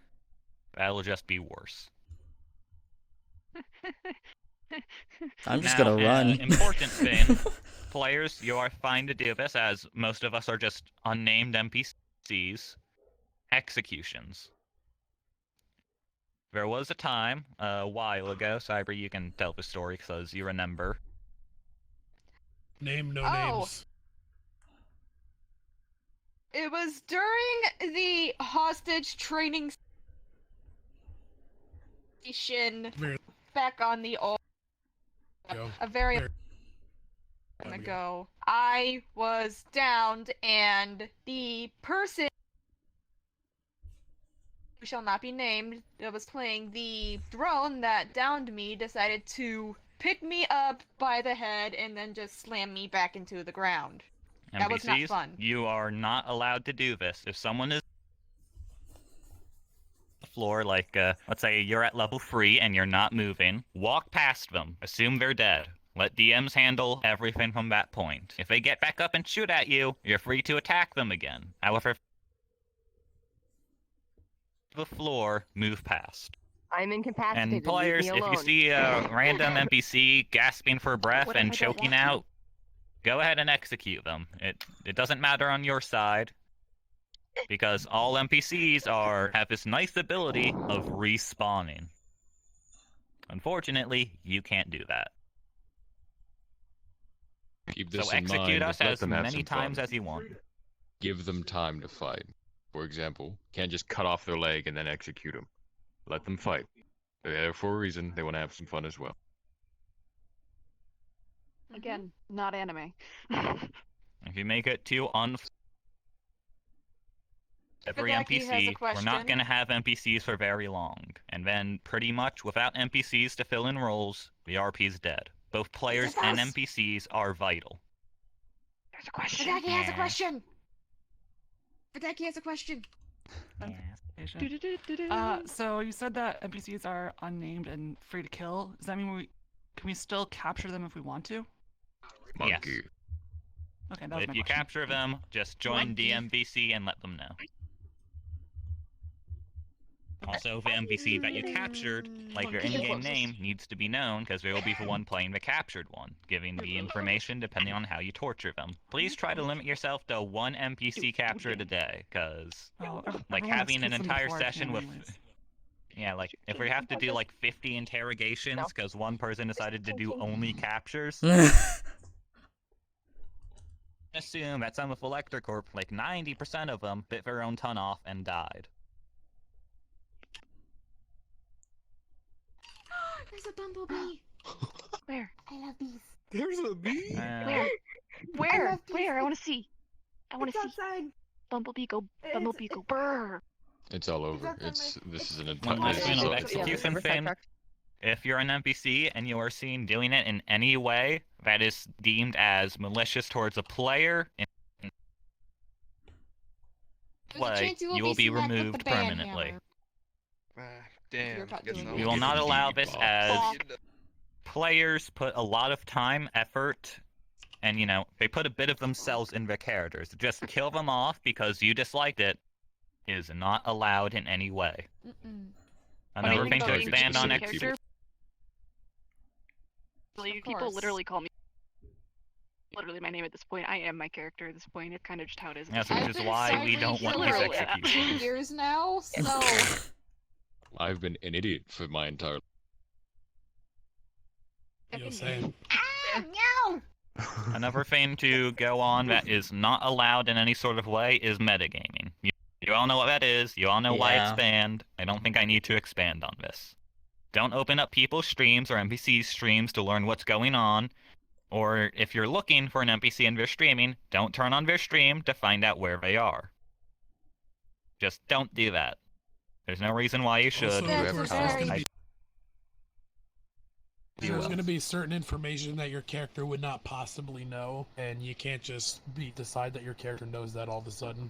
that'll just be worse. I'm just gonna run. Important thing, players, you are fine to do this, as most of us are just unnamed NPCs. Executions. There was a time, a while ago, Cyber, you can tell the story because you remember. Name no names. It was during the hostage training station back on the old... A very time ago. I was downed and the person who shall not be named that was playing the drone that downed me decided to pick me up by the head and then just slam me back into the ground. That was not NPCs, fun. you are not allowed to do this. If someone is on the floor, like, let's say you're at level 3 and you're not moving, walk past them. Assume they're dead. Let DMs handle everything from that point. If they get back up and shoot at you, you're free to attack them again. However, the floor, move past. I'm incapacitated. And players, if you see a random NPC gasping for breath and choking out, go ahead and execute them. It doesn't matter on your side, because all NPCs have this nice ability of respawning. Unfortunately, you can't do that. Keep this so in execute mind. us Let as them have many some times fun. as you want. Give them time to fight. For example, can't just cut off their leg and then execute them. Let them fight. They're there for a reason. They want to have some fun as well. Again, not anime. If you make it too every Fidaki has a NPC, we're not question. going to have NPCs for very long. And then, pretty much, without NPCs to fill in roles, the RP's dead. Both players and NPCs are vital. There's a question. Fidaki has a question. Fidaki has a question. So you said that NPCs are unnamed and free to kill. Does that mean can we still capture them if we want to? Monkey. Okay, that But was if my you question. capture them, just join Lucky. DMVC and let them know. Also, the NPC that you captured, like your in-game name, needs to be known because they will be the one playing the captured one, giving the information depending on how you torture them. Please try to limit yourself to one NPC captured a day, because like having an entire session with yeah, like if we have to do like 50 interrogations because one person decided to do only captures. Assume that some of Elector Corp, like 90% of them, bit their own ton off and died. There's a bumblebee. Where? I love bees. There's a bee? Where? Where? love bees. Where? I want to see. I want It's to see. outside. Bumblebee go. Bumblebee go. Brr. It's all over. outside This is an One last final entire. execution thing. If you're an NPC and you are seen doing it in any way that is deemed as malicious towards a player in play, you will be removed permanently. Damn. We will not allow this as players put a lot of time, effort, and they put a bit of themselves in their characters. Just kill them off because you disliked it is not allowed in any way. Another thing to expand on People literally call me literally my name at this point. I am my character at this point. It's kind of just how it is. Yes, which is why we don't want these executions. Years now, so I've been an idiot for my entire. Same. no. Another thing to go on that is not allowed in any sort of way is metagaming. You all know what that is. You all know why it's banned. I don't think I need to expand on this. Don't open up people's streams or NPCs' streams to learn what's going on. Or if you're looking for an NPC in their streaming, don't turn on their stream to find out where they are. Just don't do that. There's no reason why you should. Also, of course, there's going to be certain information that your character would not possibly know, and you can't just decide that your character knows that all of a sudden.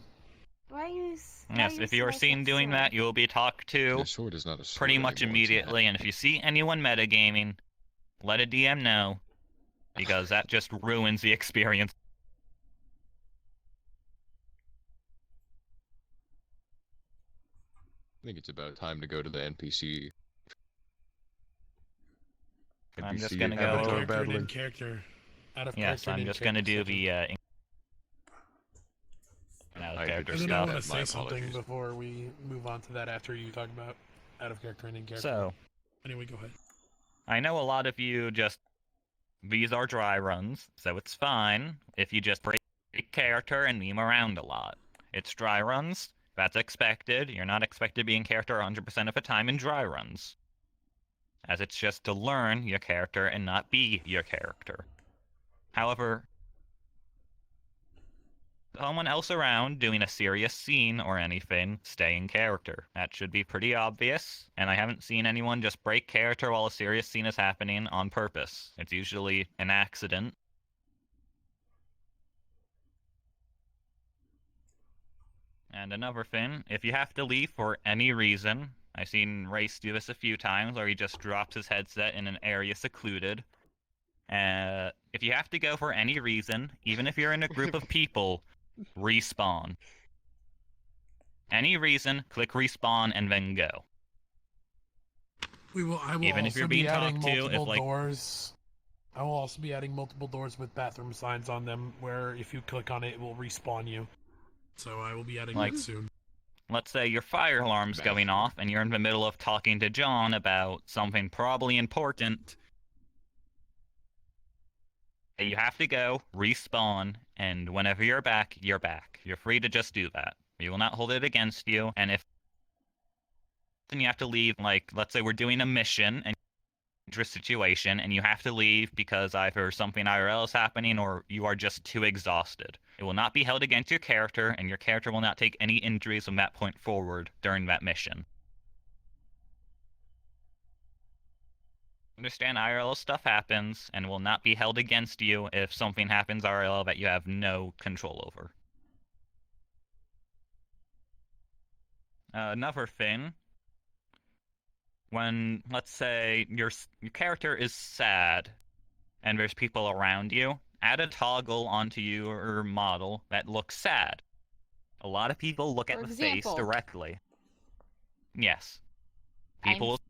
Yes, if you are seen doing that, you will be talked to pretty much immediately, and if you see anyone metagaming, let a DM know, because that just ruins the experience. I think it's about time to go to the NPC. I'm just gonna go. Character. Yes, I'm just gonna do the out of character And then stuff. I want to say something before we move on to that after you talk about out of character and in character. So, anyway, go ahead. I know a lot of you these are dry runs, so it's fine if you just break character and meme around a lot. It's dry runs, that's expected. You're not expected to be in character 100% of the time in dry runs, as it's just to learn your character and not be your character. However, someone else around doing a serious scene or anything, stay in character. That should be pretty obvious, and I haven't seen anyone just break character while a serious scene is happening on purpose. It's usually an accident. And another thing, if you have to leave for any reason, I've seen Race do this a few times, where he just drops his headset in an area secluded. If you have to go for any reason, even if you're in a group of people, respawn. Any reason, click respawn and then go. I will even if you're being talked to, if like doors. I will also be adding multiple doors with bathroom signs on them, where if you click on it, it will respawn you. So I will be adding that soon. Let's say your fire alarm's going off and you're in the middle of talking to John about something probably important. You have to go, respawn, and whenever you're back, you're back. You're free to just do that. We will not hold it against you, and if then you have to leave, like, let's say we're doing a mission and dangerous situation, and you have to leave because either something IRL is happening or you are just too exhausted. It will not be held against your character, and your character will not take any injuries from that point forward during that mission. Understand IRL stuff happens, and will not be held against you if something happens IRL that you have no control over. Another thing, when, let's say, your character is sad, and there's people around you, add a toggle onto your model that looks sad. A lot of people look at For the face example. directly. Yes. People will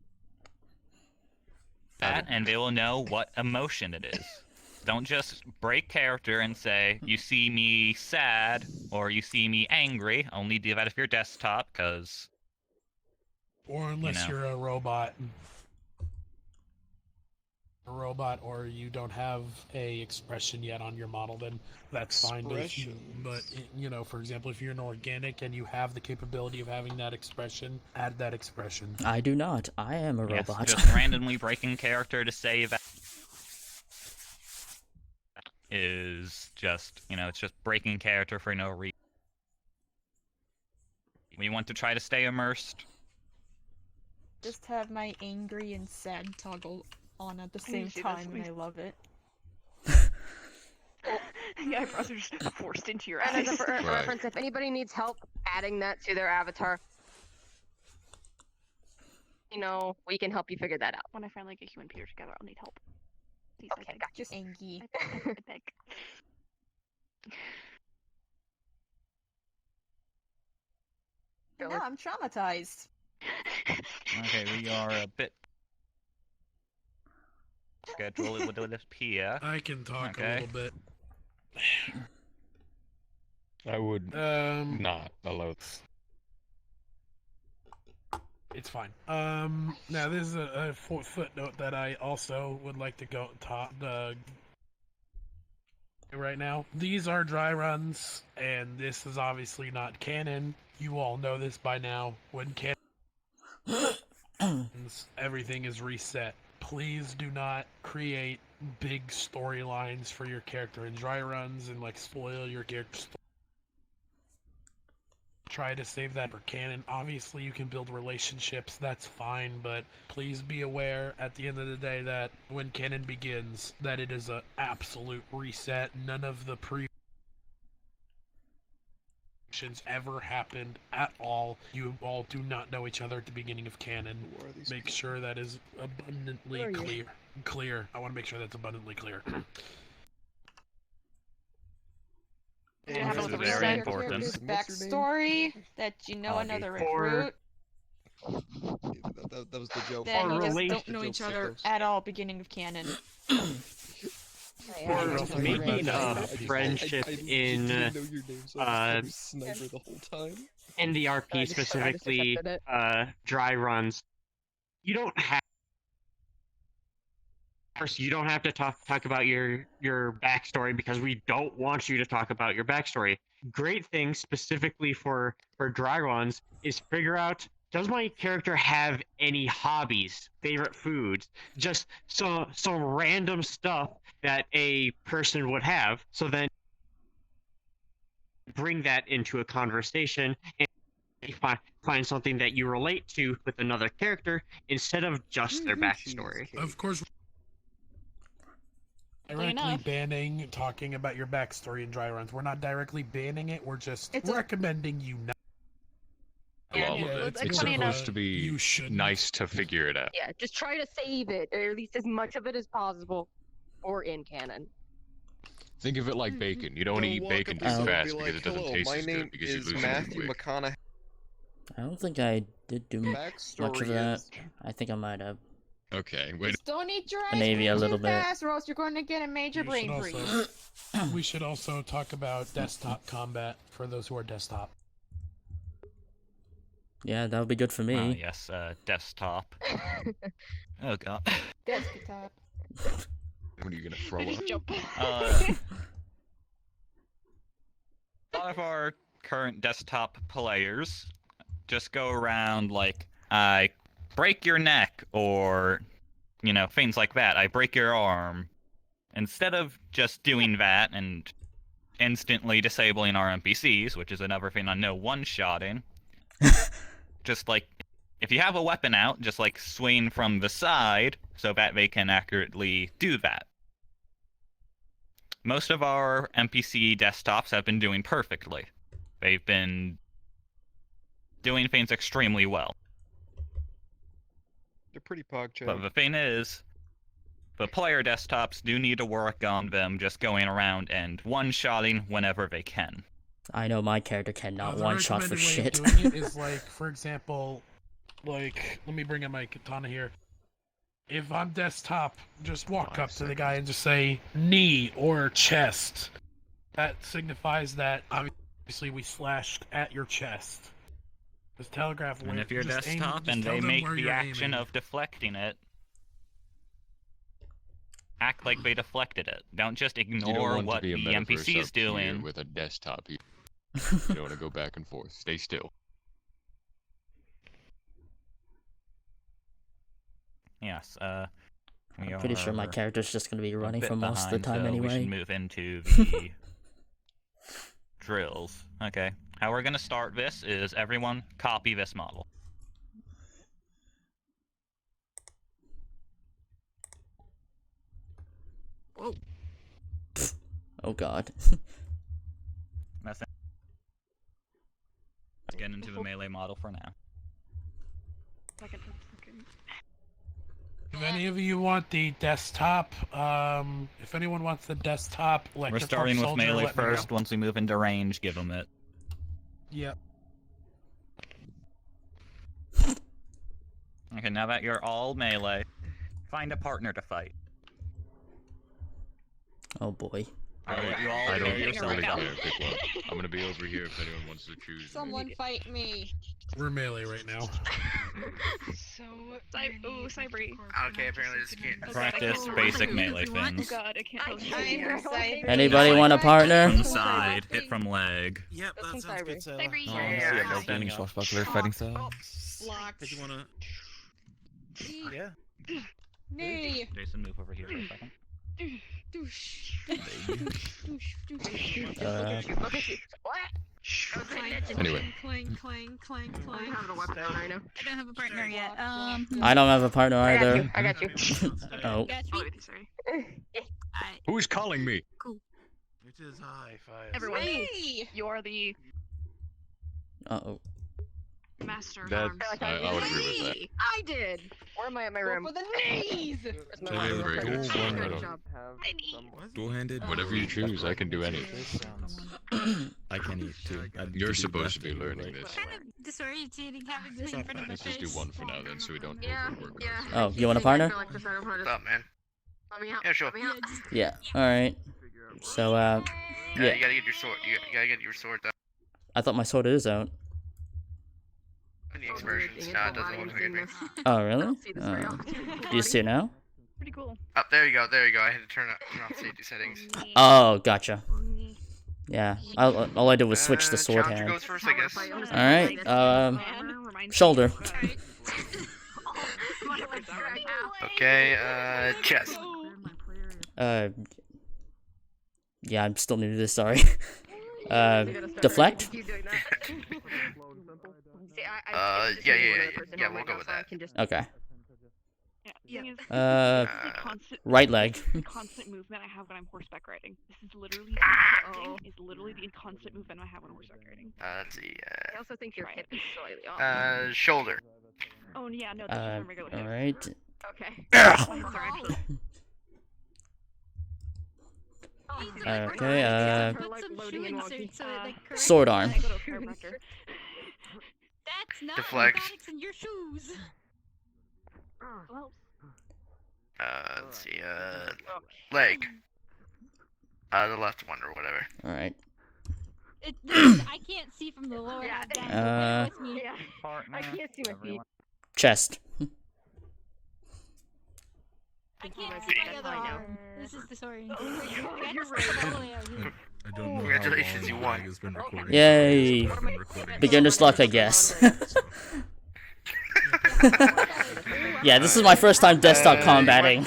that and they will know what emotion it is. Don't just break character and say, you see me sad, or you see me angry. Only do that if you're desktop, because... Or unless you're a robot. Or you don't have a expression yet on your model, then that's fine. But you know, for example, if you're an organic and you have the capability of having that expression, add that expression. I do not. I am a Yes, robot. just randomly breaking character to say that is just, you know, it's just breaking character for no reason. We want to try to stay immersed. Just have my angry and sad toggle on at the same time, and I love it. The eyebrows are just forced into your And eyes. as a reference, if anybody needs help adding that to their avatar, you know, we can help you figure that out. When I finally get you and Peter together, I'll need help. Please, Okay, gotcha. Just Angie. I beg. Now I'm traumatized. Okay, we are a bit... schedule it with this here. I can talk a little bit. I would not allow. It's fine. Now this is a footnote that I also would like to go top right now. These are dry runs, and this is obviously not canon. You all know this by now. When canon, everything is reset. Please do not create big storylines for your character in dry runs and like spoil your character's. Try to save that for canon. Obviously, you can build relationships, that's fine, but please be aware at the end of the day that when canon begins, that it is an absolute reset. None of the ever happened at all. You all do not know each other at the beginning of canon. Make sure that is abundantly clear. I want to make sure that's abundantly clear. You have to reset your character's backstory, that you know another recruit. That was the joke. Then you just don't know each other at all beginning of canon. For making a friendship in sniper the whole time. in the RP specifically dry runs, you don't have. First, you don't have to talk about your backstory because we don't want you to talk about your backstory. Great thing specifically for dry runs is figure out, does my character have any hobbies, favorite foods, just some random stuff that a person would have. So then bring that into a conversation and find something that you relate to with another character instead of just their backstory. Of course. Directly banning talking about your backstory in dry runs. We're not directly banning it. We're just recommending you not. It's supposed to be nice to figure it out. Yeah, just try to save it, or at least as much of it as possible, or in canon. Think of it like bacon. You don't want to eat bacon too fast because it doesn't taste as good because you lose Matthew weight. McConaughey. I don't think I did do much of that. I think I might have. Okay, wait. Just don't eat your ice Maybe cream a little too bit. fast, or else you're going to get a major brain freeze. We should also talk about desktop combat for those who are desktop. Yeah, that would be good for me. Yes, desktop. Oh god. Desktop. What are you gonna throw up? A lot of our current desktop players just go around like, I break your neck, or, you know, things like that. I break your arm. Instead of just doing that and instantly disabling our NPCs, which is another thing I know one-shotting, just like, if you have a weapon out, just like swing from the side so that they can accurately do that. Most of our NPC desktops have been doing perfectly. They've been doing things extremely well. They're pretty pog-chog. But the thing is, But player desktops do need to work on them just going around and one-shotting whenever they can. I know my character cannot The one-shot for recommended way shit. of doing it is like, for example, like, let me bring in my katana here. If on desktop, just walk up to the guy and just say knee or chest. That signifies that obviously we slashed at your chest. Just telegraph where. And if you're just aim- desktop just and tell they them make where the you're action aiming. of deflecting it, act like they deflected it. Don't just You don't ignore want what to be a the metaverse NPC is up here doing. with a desktop. You don't want to go back and forth. Stay still. Yes, we I'm pretty sure my are character's just gonna be a running bit for most of the behind, time so we should anyway. move into the drills. Okay, how we're gonna start this is everyone copy this model. Whoa. Oh god. Let's get into the melee model for now. If any of you want the desktop, if anyone wants the desktop, We're electric starting with soldier, melee let me know. first. Once we move into range, give them it. Yep. Okay, now that you're all melee, find a partner to fight. Oh boy. Alright, you all I don't prepare yourself. really care. Pick one. I'm gonna be over here if anyone wants to choose. Someone fight me. We're melee right now. Cybery. Okay, apparently this can't. Practice basic melee Oh things. god, I can't tell Anybody want a partner? From side, hit from leg. Yep, that sounds good. So, Standing up. swashbuckler fighting style. Locked. Did you wanna? Yeah. Knee. Jason, move over here for a second. Anyway. Clang, clang, clang, clang. I don't have a partner yet. I don't have a partner either. I got you. Oh. Who's calling me? It is high five. Everyone, Hey! you're the Uh-oh. master of That arms. I would agree with that. I did. Where am I at my room? For the knees! Where's my So room? great. Good Dual job. Dual-handed. Whatever you choose, I can do anything. I can eat too. You're supposed to be learning this. Disorientating having this in front of my Let's just do face. one for now then, so we don't Yeah, overwork yeah. Oh, you want a partner? What's up, man? Let me out. Yeah, sure. Let me out. Yeah. Alright. So, Yeah, yeah. you gotta get your sword. You gotta get your sword though. I thought my sword is out. Any expressions? No, it doesn't look like it. Oh, really? Do you see it now? Pretty cool. Oh, there you go. There you go. I had to turn off safety settings. Oh, gotcha. Yeah. All I did was switch the sword Challenger hand. goes first, I guess. Alright, shoulder. Okay, chest. Yeah, I'm still new to this, sorry. Deflect? Yeah, we'll go with that. Okay. Yeah. Right leg. Constant movement I have when I'm horseback riding. This is literally the constant movement I have when horseback riding. Let's see. I also think your hip is slightly off. Shoulder. Oh yeah, no, that's just my regular hip. Alright. Okay. Okay, Put some shoe insert so it like corrects sword arm. That's not Deflect. robotics in your shoes. Well, Let's see. Leg. The left one or whatever. Alright. I can't see from the lower half down. So bear with me. I can't see my feet. Chest. I can't see my other arm. This is disorienting. I don't know. Congratulations, you won. Has been recording. Yay. Beginner's luck, I guess. Yeah, this is my first time desktop combating.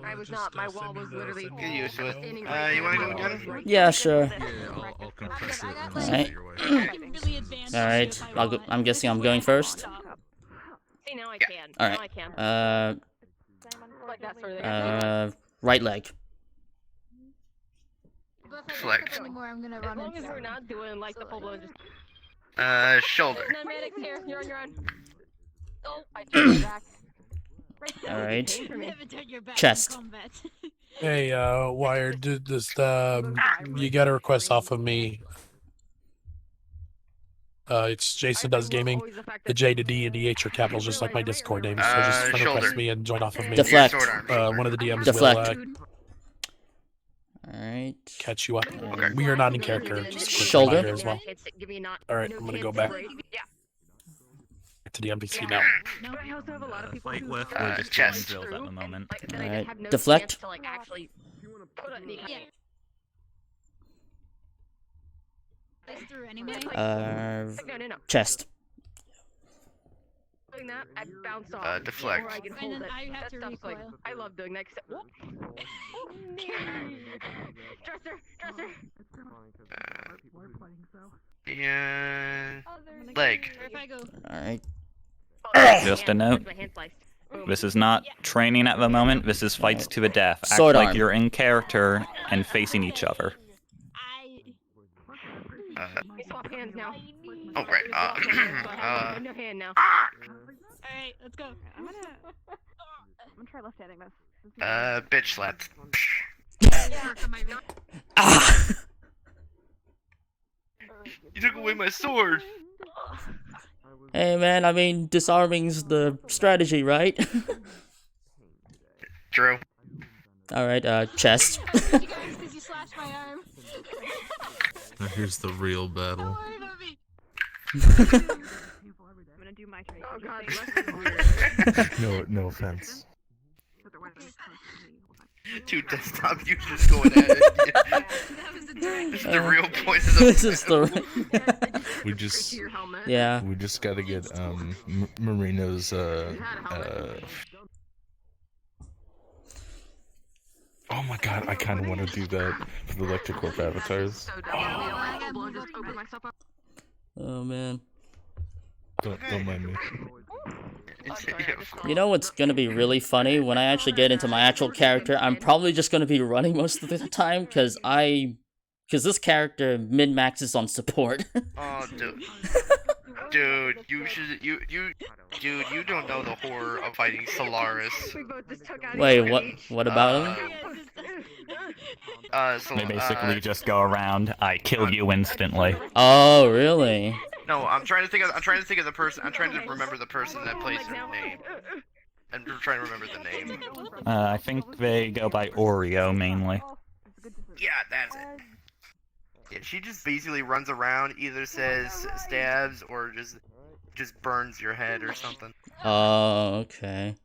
I was not. My wall was literally. Get used to it. You wanna go again? Yeah, sure. Yeah, I'll compress it and Alright. Really advanced. Alright, I'm guessing I'm going first. See, now I can. Alright. Now I can. Like that sort of thing. Right leg. Deflect. Anymore, I'm gonna As run long as into we're not doing like the full blown just. Shoulder. No medics here. You're on your own. Oh, I turned it back. Alright. Chest. Hey, Wired, you got a request off of me. It's Jason Does Gaming. The J to D and the H are capitals, just like my Discord name. So just friend request me and join off of me. Deflect. One of the DMs Deflect. will Alright. catch you up. Okay. We are not in character. Just a quick Shoulder. reminder as well. Alright, I'm gonna go back to the NPC now. Fight with or just chest drills at the moment. Alright. Deflect. Chest. Doing that, I bounce off. Deflect. Or I can hold it. That stuff's like, I love doing that. Dresser. Yeah. Leg. Alright. Just a note. This is not training at the moment. This is fights to the death. Act Sword like arm. you're in character and facing each other. We swap hands now. Oh, right. No hand now. Alright, let's go. I'm gonna try left-handing this. Bitch slapped. You took away my sword. Hey man, I mean, disarming's the strategy, right? True. Alright, chest. Now here's the real battle. I'm gonna do my trade. Oh god, No offense. Two desktop users going at it. This is the real point of the This is the We just Yeah. We just gotta get Marino's Oh my god, I kinda wanna do that for the Electrocorp avatars. Oh man. Don't mind me. You know what's gonna be really funny? When I actually get into my actual character, I'm probably just gonna be running most of the time, because this character min-maxes on support. Oh, dude, you don't know the horror of fighting Solaris. Wait, what about him? They basically just go around, I kill you instantly. Oh, really? No, I'm trying to think of the person. I'm trying to remember the person that plays their name. I'm trying to remember the name. I think they go by Oreo mainly. Yeah, that's it. Yeah, she just basically runs around, either says stabs or just burns your head or something. Oh, okay.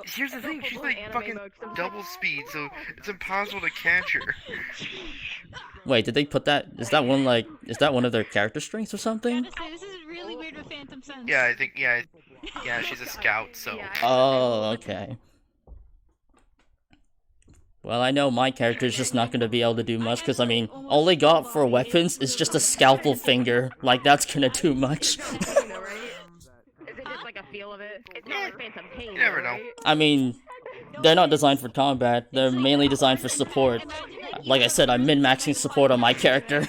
Here's the thing, she's like fucking double speed, so it's impossible to catch her. Wait, did they put that? Is that one of their character strengths or something? This is really weird with Phantom Sense. Yeah, I think, yeah, she's a scout, so. Oh, okay. Well, I know my character is just not going to be able to do much, because, I mean, all they got for weapons is just a scalpel finger. Like, that's going to do much. You never know. I mean, they're not designed for combat. They're mainly designed for support. Like I said, I'm min-maxing support on my character.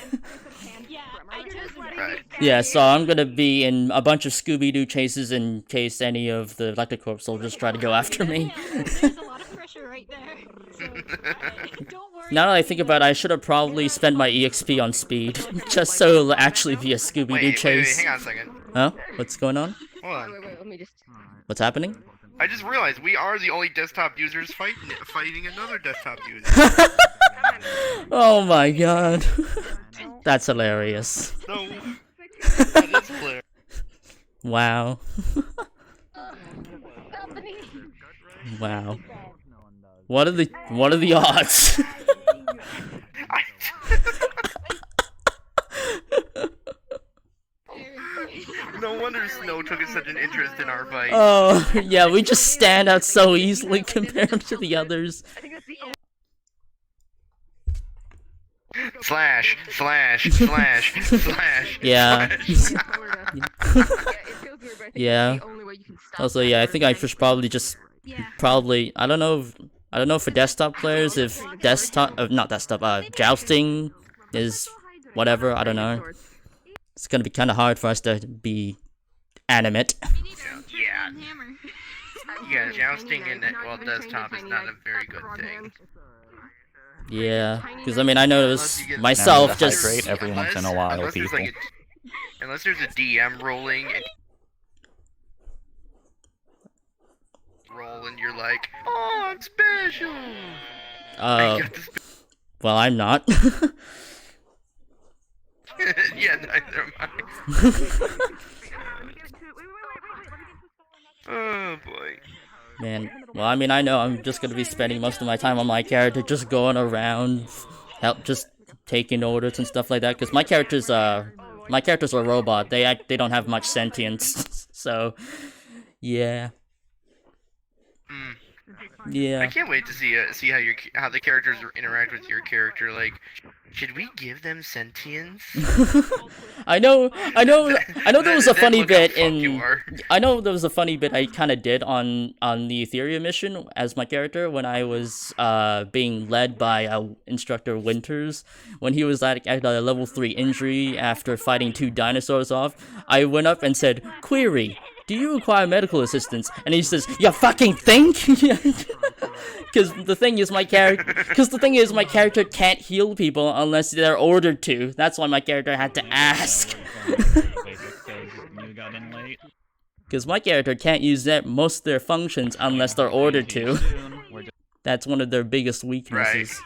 Yeah, so I'm gonna be in a bunch of Scooby-Doo chases in case any of the Electrocorp soldiers try to go after me. Now that I think about it, I should have probably spent my EXP on speed, just so it'll actually be a Scooby-Doo chase. Wait, hang on a second. Huh? What's going on? Hold on. let me just. What's happening? I just realized we are the only desktop users fighting another desktop user. Oh my god. That's hilarious. No. That is clear. Wow. Wow. What are the odds? No wonder Snow took such an interest in our fight. Oh, yeah, we just stand out so easily compared to the others. Slash. Yeah. Slash. Yeah. Also, yeah, I think I should probably just I don't know for desktop players if jousting is whatever, I don't know. It's gonna be kind of hard for us to be animate. Yeah. Yeah, jousting in desktop is not a very good thing. Yeah, because I mean, I notice Remember myself to just. hydrate every once in a while, people. Unless there's a DM rolling and roll and you're like, oh, I'm special. Well, I'm not. Yeah, neither am I. Oh boy. Man, well, I mean, I know I'm just gonna be spending most of my time on my character, just going around, just taking orders and stuff like that. Because my character's a robot. They don't have much sentience, so yeah. Yeah. I can't wait to see how the characters interact with your character. Like, should we give them sentience? I know there was a funny bit I know there was a funny bit I kind of did on the Ethereum mission as my character when I was being led by Instructor Winters when he was at a level 3 injury after fighting 2 dinosaurs off. I went up and said, "Query, do you require medical assistance?" And he says, "You fucking think?" Because the thing is, my character can't heal people unless they're ordered to. That's why my character had to ask. Because my character can't use most of their functions unless they're ordered to. That's one of their biggest weaknesses.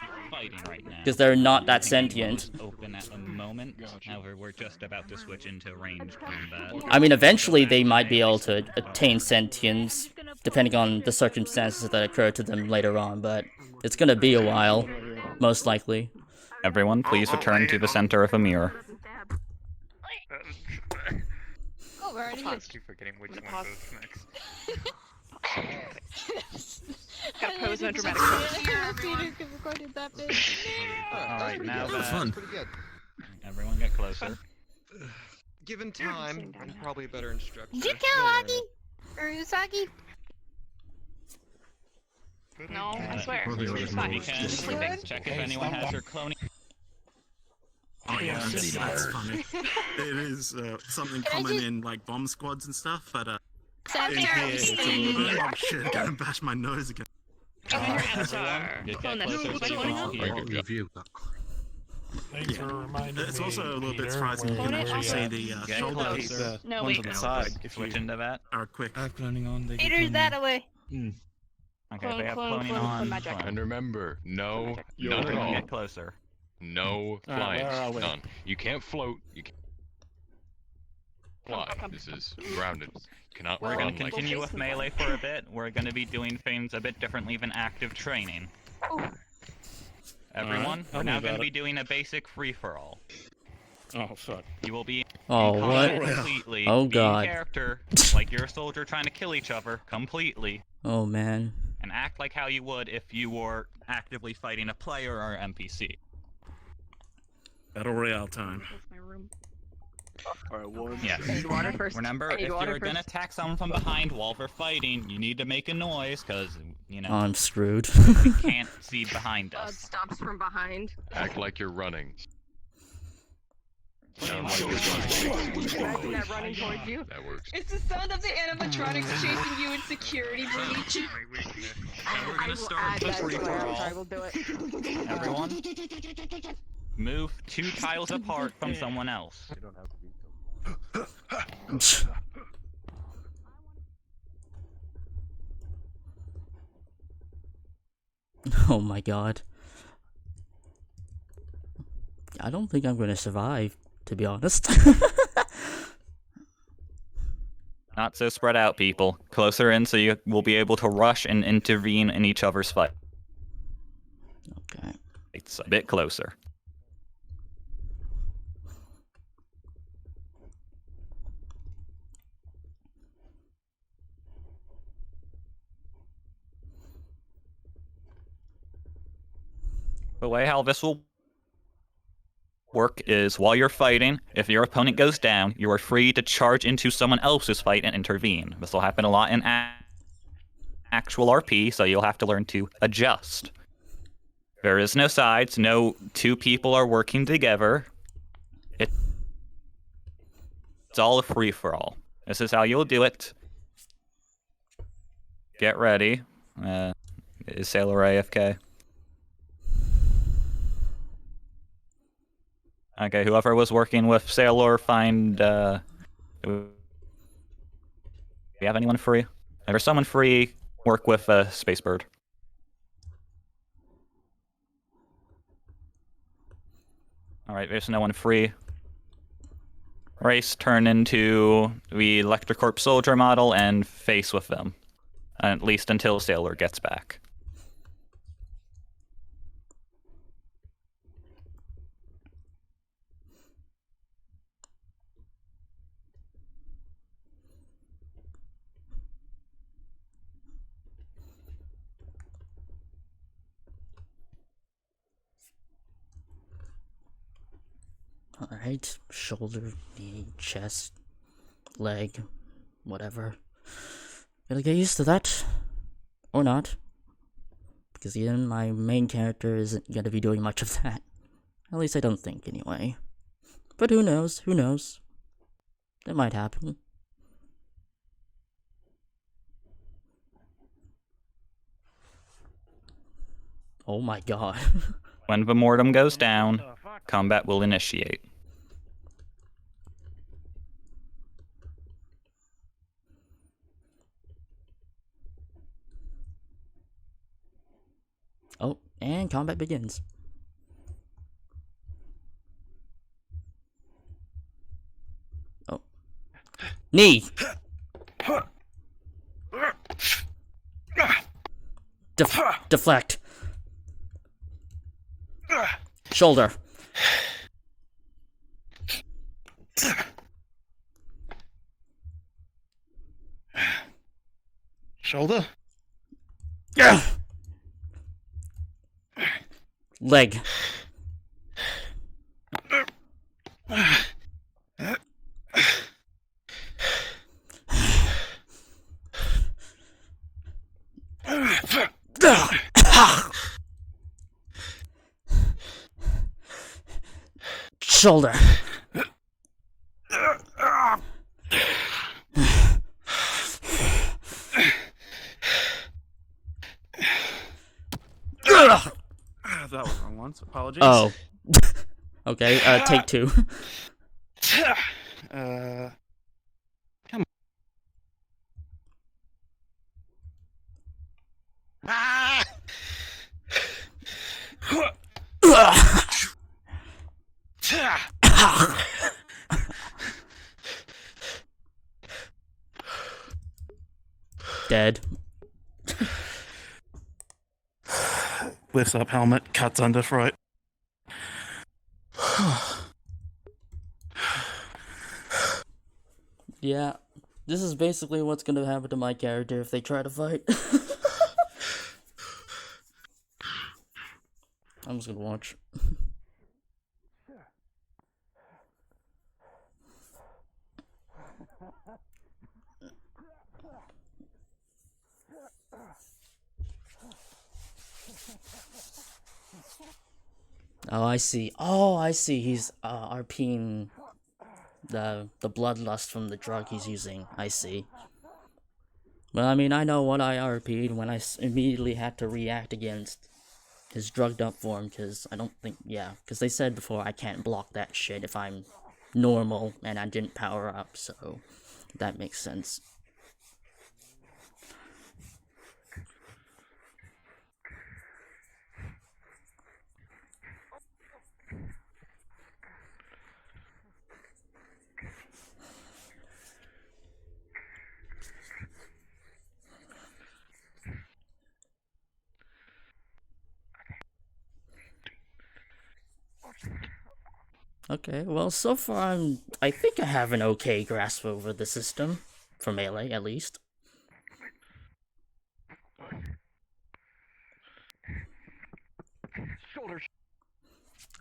Because they're not that sentient. Open at the moment. However, we're just about to switch into ranged combat. I mean, eventually they might be able to attain sentience, depending on the circumstances that occur to them later on, but it's gonna be a while, most likely. Everyone, please return to the center of a mirror. Oh, we're already I keep forgetting which one goes next. Gotta pose no dramatic Alright, now That was fun. Pretty good. Everyone get closer. Given time, I'm probably a better instructor. Did you kill Augie? Or Usagi? No, I swear. It's fine. Check if anyone has your cloning. Oh yeah, that's funny. It is something common in like bomb squads and stuff, but in here it's a little bit. Oh shit! Go and bash my nose again. Get closer so you can hear. Review. Thanks for reminding It's me, also a little bit Peter, surprising you where can we actually see at. the Get shoulder closer. piece. No, ones wait. on the side. If Switch you into that. are quick. Cloning on. Peter's that away. Okay, we have cloning on. And remember, none at Everyone all. get closer. No where flying. are we? None. You can't float. You can't fly. This is grounded. You cannot We're run going to like continue with melee for a bit. We're going to be doing things a bit differently than active training. Everyone, Tell we're me now going about to be it. doing a basic free-for-all. Oh fuck. You will be Oh, what? completely Oh, be God. character, like you're a soldier trying to kill each other, completely. Oh, man. And act like how you would if you were actively fighting a player or NPC. Battle Royale time. Alright, one. Yeah. I need water first. Remember, I need if water you're gonna first. attack someone from behind while they're fighting, you need to make a noise, cause, you know, I'm screwed. we can't see behind God us. stops from behind. act like you're running. Imagine that running towards you. That works. It's the sound of the animatronics chasing you in security breach. We're gonna start the I free-for-all. will do it. Everyone, move 2 tiles apart from someone else. Oh my god. I don't think I'm gonna survive, to be honest. Not so spread out, people. Closer in so you will be able to rush and intervene in each other's fight. Okay. It's a bit closer. The way how this will work is while you're fighting, if your opponent goes down, you are free to charge into someone else's fight and intervene. This will happen a lot in actual RP, so you'll have to learn to adjust. There is no sides, no 2 people are working together. It's all a free-for-all. This is how you'll do it. get ready. Is Sailor AFK? Okay, whoever was working with Sailor, find, do we have anyone free? If there's someone free, work with Spacebird. Alright, there's no one free. Race, turn into the Electrocorp soldier model and face with them. At least until Sailor gets back. Alright, shoulder, knee, chest, leg, whatever. Gotta get used to that. Or not. Because again, my main character isn't gonna be doing much of that. At least I don't think, anyway. But who knows? Who knows? It might happen. Oh my god. When the mortem goes down, combat will initiate. Oh, and combat begins. Oh. Knee! Deflect. Shoulder. Shoulder? Leg. Shoulder. That was wrong once. Apologies. Oh. Okay, take two. Come Dead. Lifts up helmet, cuts under throat. Yeah, this is basically what's gonna happen to my character if they try to fight. I'm just gonna watch. Oh, I see. Oh, I see. He's RPing the bloodlust from the drug he's using. I see. Well, I mean, I know what I RP'd when I immediately had to react against his drugged up form, because I don't think, yeah, because they said before I can't block that shit if I'm normal and I didn't power up, so that makes sense. Okay, well, so far I think I have an okay grasp over the system, for Melee, at least.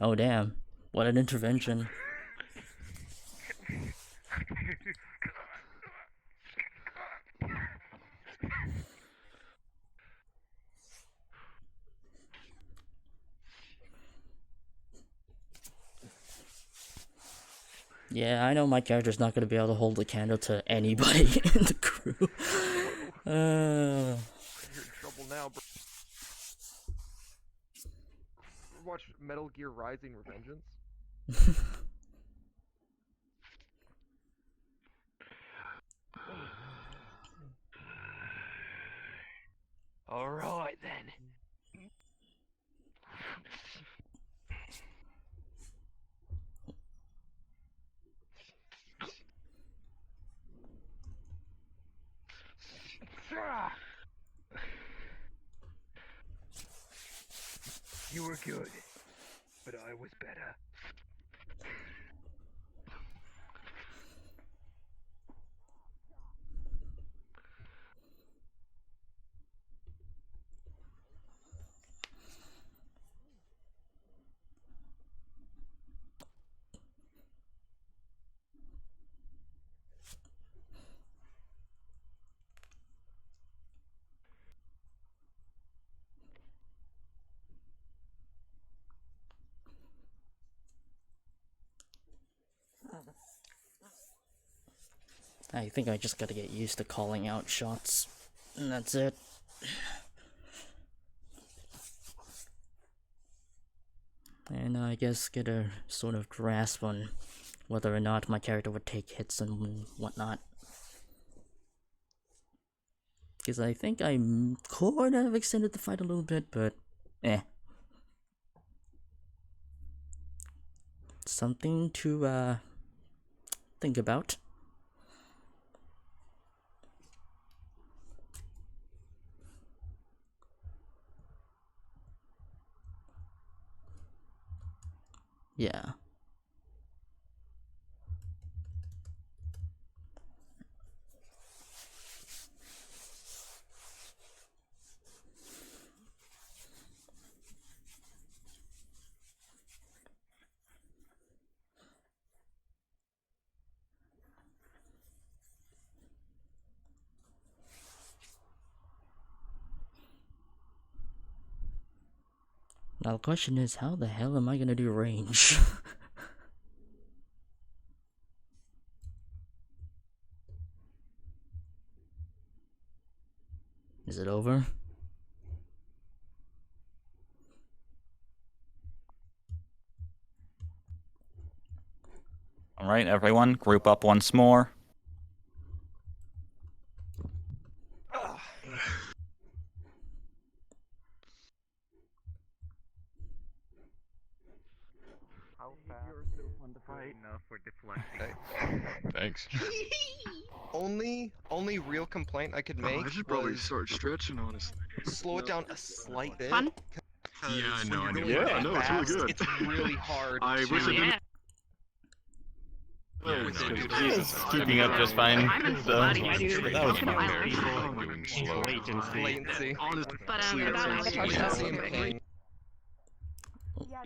Oh, damn. What an intervention. Yeah, I know my character's not gonna be able to hold a candle to anybody in the crew. You're in trouble now, bro. Watch Metal Gear Rising: Revengeance. All right then. You were good, but I was better. I think I just gotta get used to calling out shots. And that's it. And I guess get a sort of grasp on whether or not my character would take hits and whatnot. Because I think I could have extended the fight a little bit, but eh. Something to think about. Yeah. Now the question is, how the hell am I gonna do range? Is it over? Alright, everyone, group up once more. Enough for deflecting. Thanks. Only real complaint I could make I should probably was start stretching, honestly. slow it down a slight bit. Fun? Yeah, I know. I know. Yeah, I know. It's really good. It's really hard. I to... wish I didn't. Keeping up just fine. So, I that was fun. Doing slow. Latency. Honestly,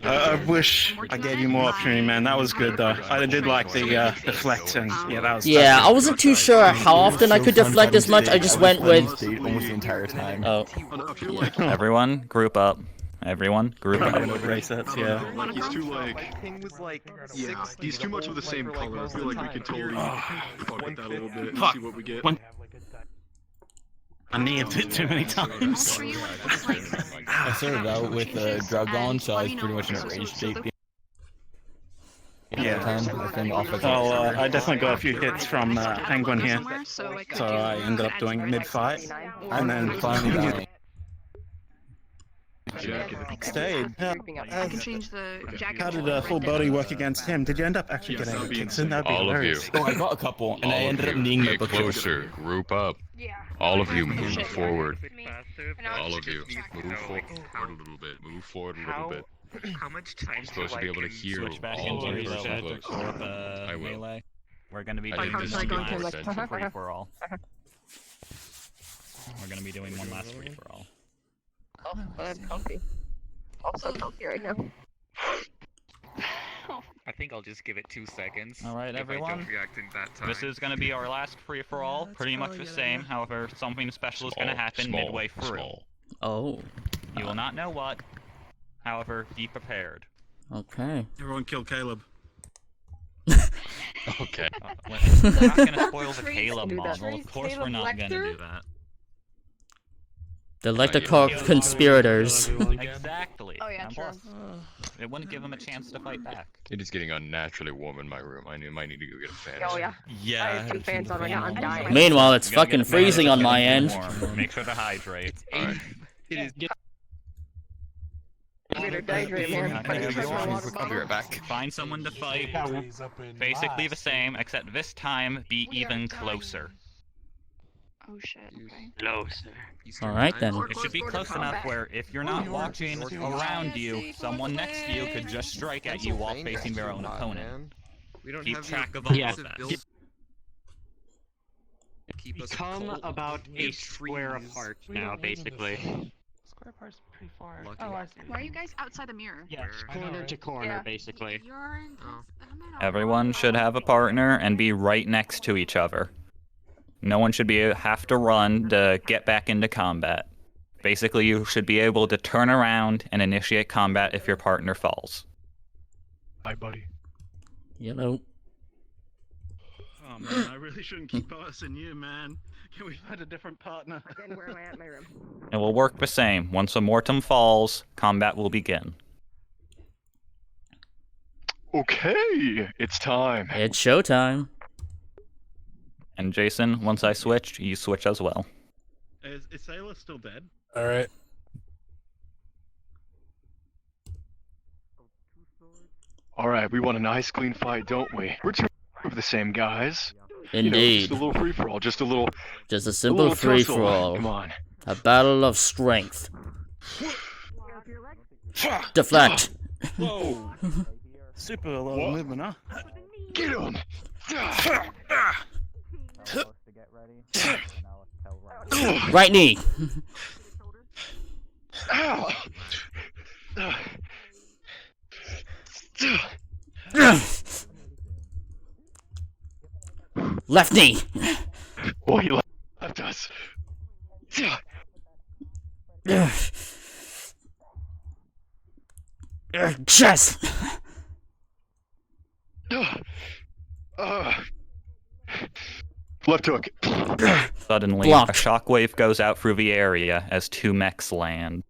I wish I gave you more opportunity, man. That was good, though. I did like the deflecting. Yeah, that was. Yeah, I wasn't too sure how often I could deflect as much. I just went with almost the entire time. Oh. Everyone, group up. Everyone, group up. Resets, yeah. He's too like, yeah, he's too much of the same color. I feel like we can totally fuck with that a little bit and see what we get. I named it too many times. I started out with a drug on, so I was pretty much in a rage state. Yeah. I I definitely got a few hits from Penguin here, so I ended up doing mid-fight, and then finally dying. stayed. I can change the jacket. How did full body work against him? Did you end up actually getting any kicks in? That'd be All of you. hilarious. Oh, I got a couple, and I ended up needing the Get book. closer. Group up. All of you move forward. All of you move forward a little bit. Move forward a little bit. How much time I'm supposed to be able to hear Switch back all into the the person tactics close. or I will. melee. We're gonna be I doing need this this to get last more attention. free for all. We're gonna be doing one last free for all. Oh, but I'm comfy. Also comfy right now. I think I'll just give it 2 seconds. Alright, if I everyone. don't react in that time. This is gonna be our last free for all. Pretty much the same. However, something special is gonna happen midway through. Oh. You will not know what. However, be prepared. Okay. Everyone kill Caleb. Okay. We're not gonna spoil the Caleb model. Of course, we're not gonna do that. They're like the Kill them, conspirators. Exactly. Oh, yeah, And true. plus, it wouldn't give them a chance to fight back. It is getting unnaturally warm in my room. I might need to go get a fan. Oh yeah. Yeah. I have two fans on right now. I'm dying. Meanwhile, it's You gotta fucking get the fan freezing to on keep my it end. warm. Make sure to hydrate. Alright. I'll be right back. Find someone to fight. Basically the same, except this time be even closer. Oh shit. Okay. Closer. Alright then. It should be close enough where if you're not watching around you, someone next to you could just strike at you while facing their own opponent. Keep track of all of that. Become about a square apart now, basically. Square part's pretty far. Lucky. Oh, I see. Why are you guys outside the mirror? Yeah, corner to corner, Yeah. basically. Everyone should have a partner and be right next to each other. No one should have to run to get back into combat. Basically, you should be able to turn around and initiate combat if your partner falls. Bye, buddy. Yellow. Oh man, I really shouldn't keep passing you, man. We've had a different partner. Again, where am I at in my room? It will work the same. Once a mortem falls, combat will begin. Okay, it's time. It's showtime. And Jason, once I switch, you switch as well. Is Sailor still dead? Alright. Alright, we want a nice clean fight, don't we? We're two of the same guys. Indeed. Just a little free for all, just a little. Just a simple tussle. free-for-all. Come on. A battle of strength. Deflect. Whoa! Super low movement, huh? Get him! Right knee. Ow! Left knee. Oh, he left us. Chest. Left hook. Suddenly, Block. a shockwave goes out through the area as two mechs land.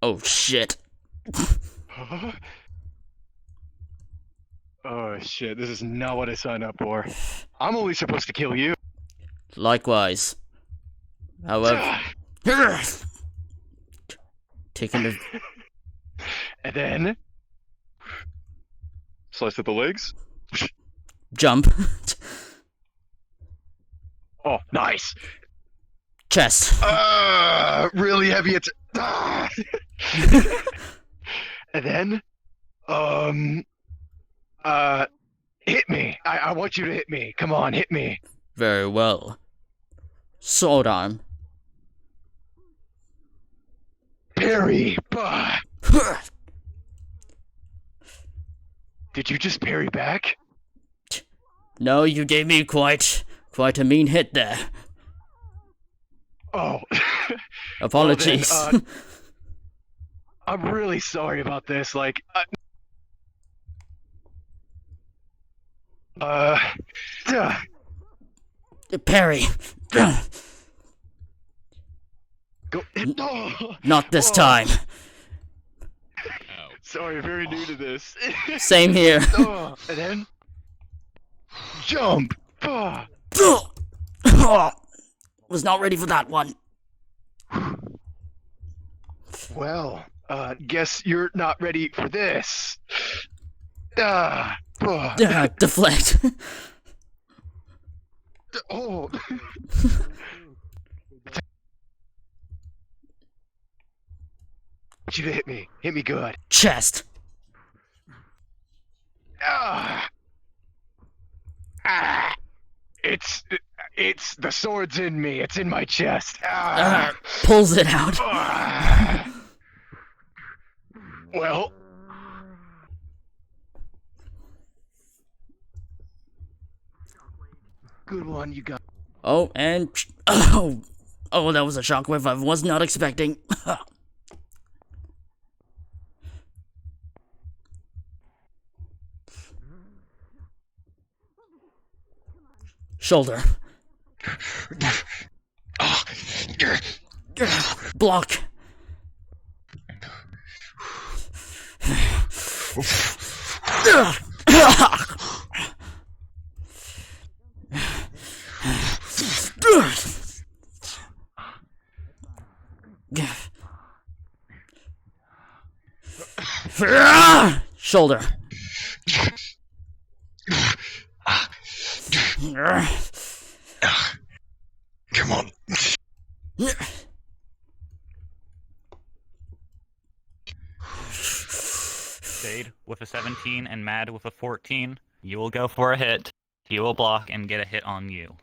Oh shit. Oh shit, this is not what I signed up for. I'm only supposed to kill you. Likewise. However. Taking the. And then. Slice at the legs. Jump. Oh, nice. Chest. Really heavy. And then. Hit me. I want you to hit me. Come on, hit me. Very well. Sword arm. Parry. Bah. Did you just parry back? No, you gave me quite a mean hit there. Oh. Apologies. Well then, I'm really sorry about this. Like. Parry. Go. Not this time. Sorry, very new to this. Same here. And then. Jump. Was not ready for that one. Well, guess you're not ready for this. Deflect. Oh. You to hit me. Hit me good. Chest. It's the sword's in me. It's in my chest. Pulls it out. Well. Good one, you got. Oh, and oh, that was a shockwave I was not expecting. Shoulder. Block. Shoulder. Come on. Jade with a 17 and Mad with a 14. You will go for a hit. He will block and get a hit on you.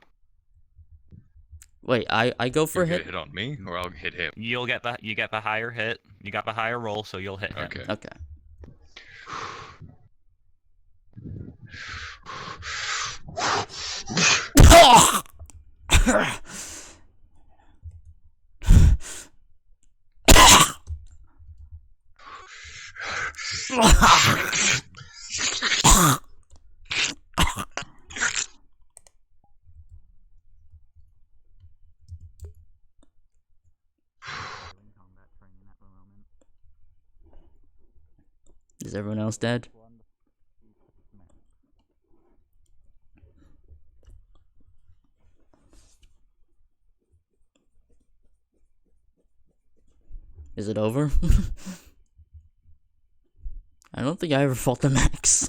Wait, I go for a Get hit? a hit on me, or I'll hit him. You get the higher hit. You got the higher roll, so you'll hit him. Okay. Okay. Is everyone else dead? Is it over? I don't think I ever fought the max.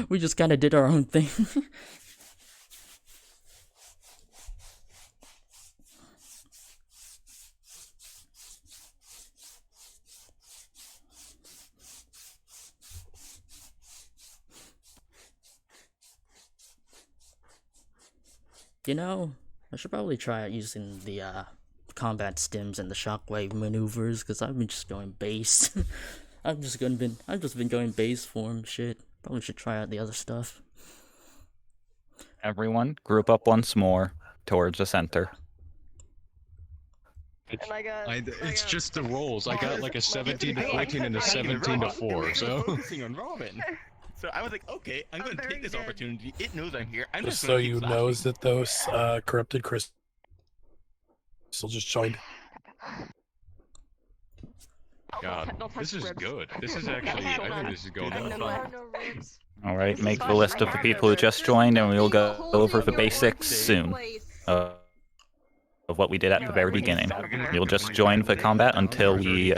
We just kind of did our own thing. You know, I should probably try out using the combat stims and the shockwave maneuvers, because I've been just going base. I've just been going base form shit. Probably should try out the other stuff. Everyone, group up once more towards the center. It's just the rolls. I got like a 17 to 14 and a 17 to 4, so. Focusing on Robin. So I was like, okay, I'm going to take this opportunity. It knows I'm here. I'm Just just so gonna keep you slashing. knows that those corrupted crystals just joined. God, this is good. This is actually, I think this is going on fine. Alright, make the list of the people who just joined, and we'll go over the basics soon. Of what we did at the very beginning. You'll just join the combat until we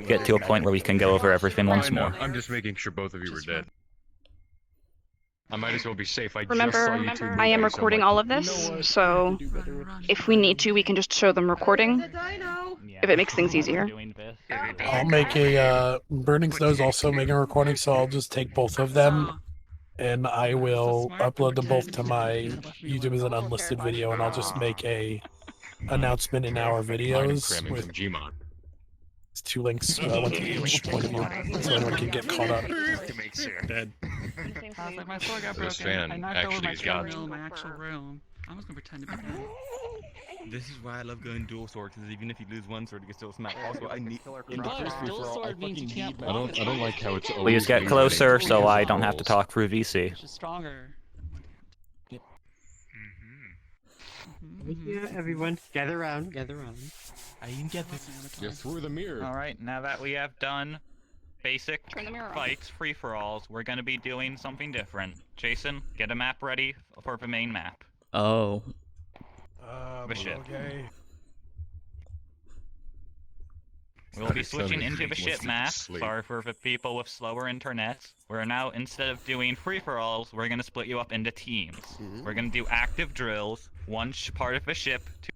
get to a point where we can go over everything once more. I'm just making sure both of you were dead. I might as well be safe. I Remember, just saw you two I am moving, so recording like- all of this, so if we need to, we can just show them recording. If it makes things easier. I'll make a Burning Snow's also making a recording, so I'll just take both of them and I will upload them both to my YouTube as an unlisted video, and I'll just make a announcement in our videos with Gmod. two links, one to each point of view, so everyone can get caught up. To make sure. Dead. I was like, my sword got This broken. fan I knocked over actually my has got room, my actual room. I was gonna pretend to be dead. This is why I love going dual sword, because even if you lose one sword, you can still smack. Also, I need in the first free for all, I fucking need my. I don't like how it's always Please get me closer running so through I the don't have to rolls. talk through VC. She's stronger. Yeah, everyone, gather around, gather around. I even get this. You're through the mirror. Alright, now that we have done basic fights, free-for-alls, we're gonna be doing something different. Jason, get a map ready for the main map. Oh. The ship. Okay. We'll be switching into the ship map. Sorry for the people with slower internet. We're now, instead of doing free-for-alls, we're gonna split you up into teams. We're gonna do active drills, one part of the ship to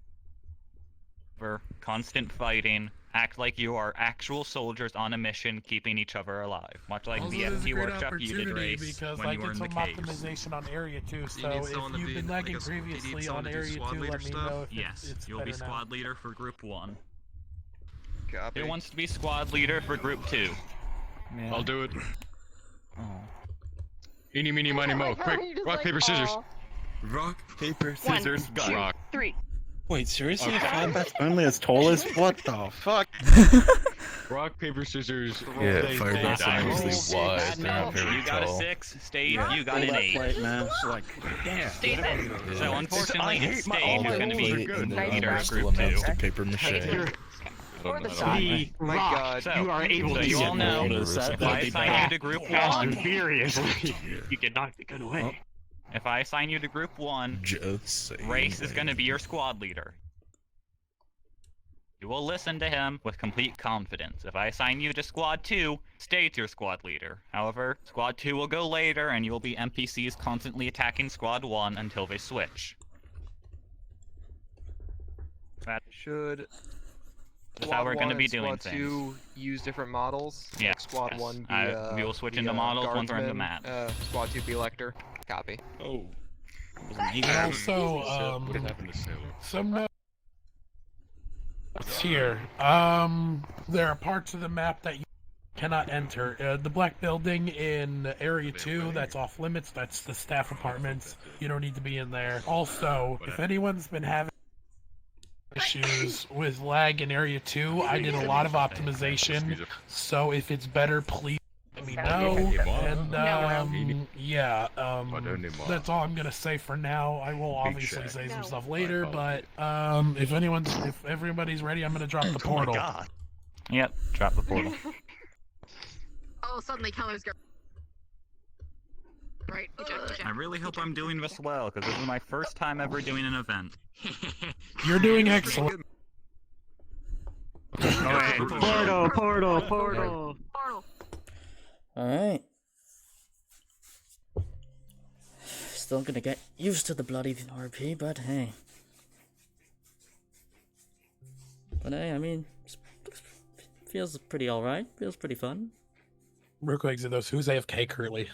for constant fighting. Act like you are actual soldiers on a mission, keeping each other alive. Much like Also, the there's a FT great workshop you did, opportunity Race, because when I you were did in the some caves. optimization on Area 2, so need if someone to you've be, been like, lagging a- you need previously someone on to do Area 2, squad leader let me stuff? know if Yes, it's you'll be better now. squad leader for Group 1. Copy. Who wants to be squad leader for Group 2? I'll do it. Oh. Eeny, meeny, miny, mo. Quick, rock, paper, scissors. Rock, paper, One, scissors, gun. Rock. 3. Wait, seriously? Okay. A combat's only as tall as what the fuck? Rock, paper, scissors. Yeah, they fireballs are die. mostly wide. They're not very You got a tall. 6, Stave, Yeah. you got an That 8. plate, man. It's like, damn. So unfortunately, it's Stave who's going to be Plate and then leader of still group 2. amounts to paper mache. The rock, So, you are able so to you all know, That if I assign you to group 1, furiously. You can knock the gun away. if I assign you to group 1, Just saying. Race is going to be your squad leader. You will listen to him with complete confidence. If I assign you to Squad 2, State's your squad leader. However, Squad 2 will go later, and you will be NPCs constantly attacking Squad 1 until they switch. That Should That's how we're Squad going to 1 be and doing Squad things. 2 use different models? Yeah, Like Squad yes. 1 be, We will switch be, into models once we're in the guardsman, map. Squad 2 be Lecter. Copy. Oh. And also, What happened to Salem? some notes here. There are parts of the map that you cannot enter. The black building in Area 2, that's off limits. That's the staff apartments. You don't need to be in there. Also, if anyone's been having issues with lag in Area 2, I did a lot of optimization. So if it's better, please let me know. And yeah, that's all I'm gonna say for now. I will obviously say some stuff later, but if everybody's ready, I'm gonna drop the portal. Yep, drop the portal. Oh, suddenly colors go. Right. I really hope I'm doing this well, because this is my first time ever doing an event. You're doing excellent. Portal. Alright. Still gonna get used to the bloody RP, but hey. But hey, I mean, feels pretty alright. Feels pretty fun. Real quick, those who's AFK currently?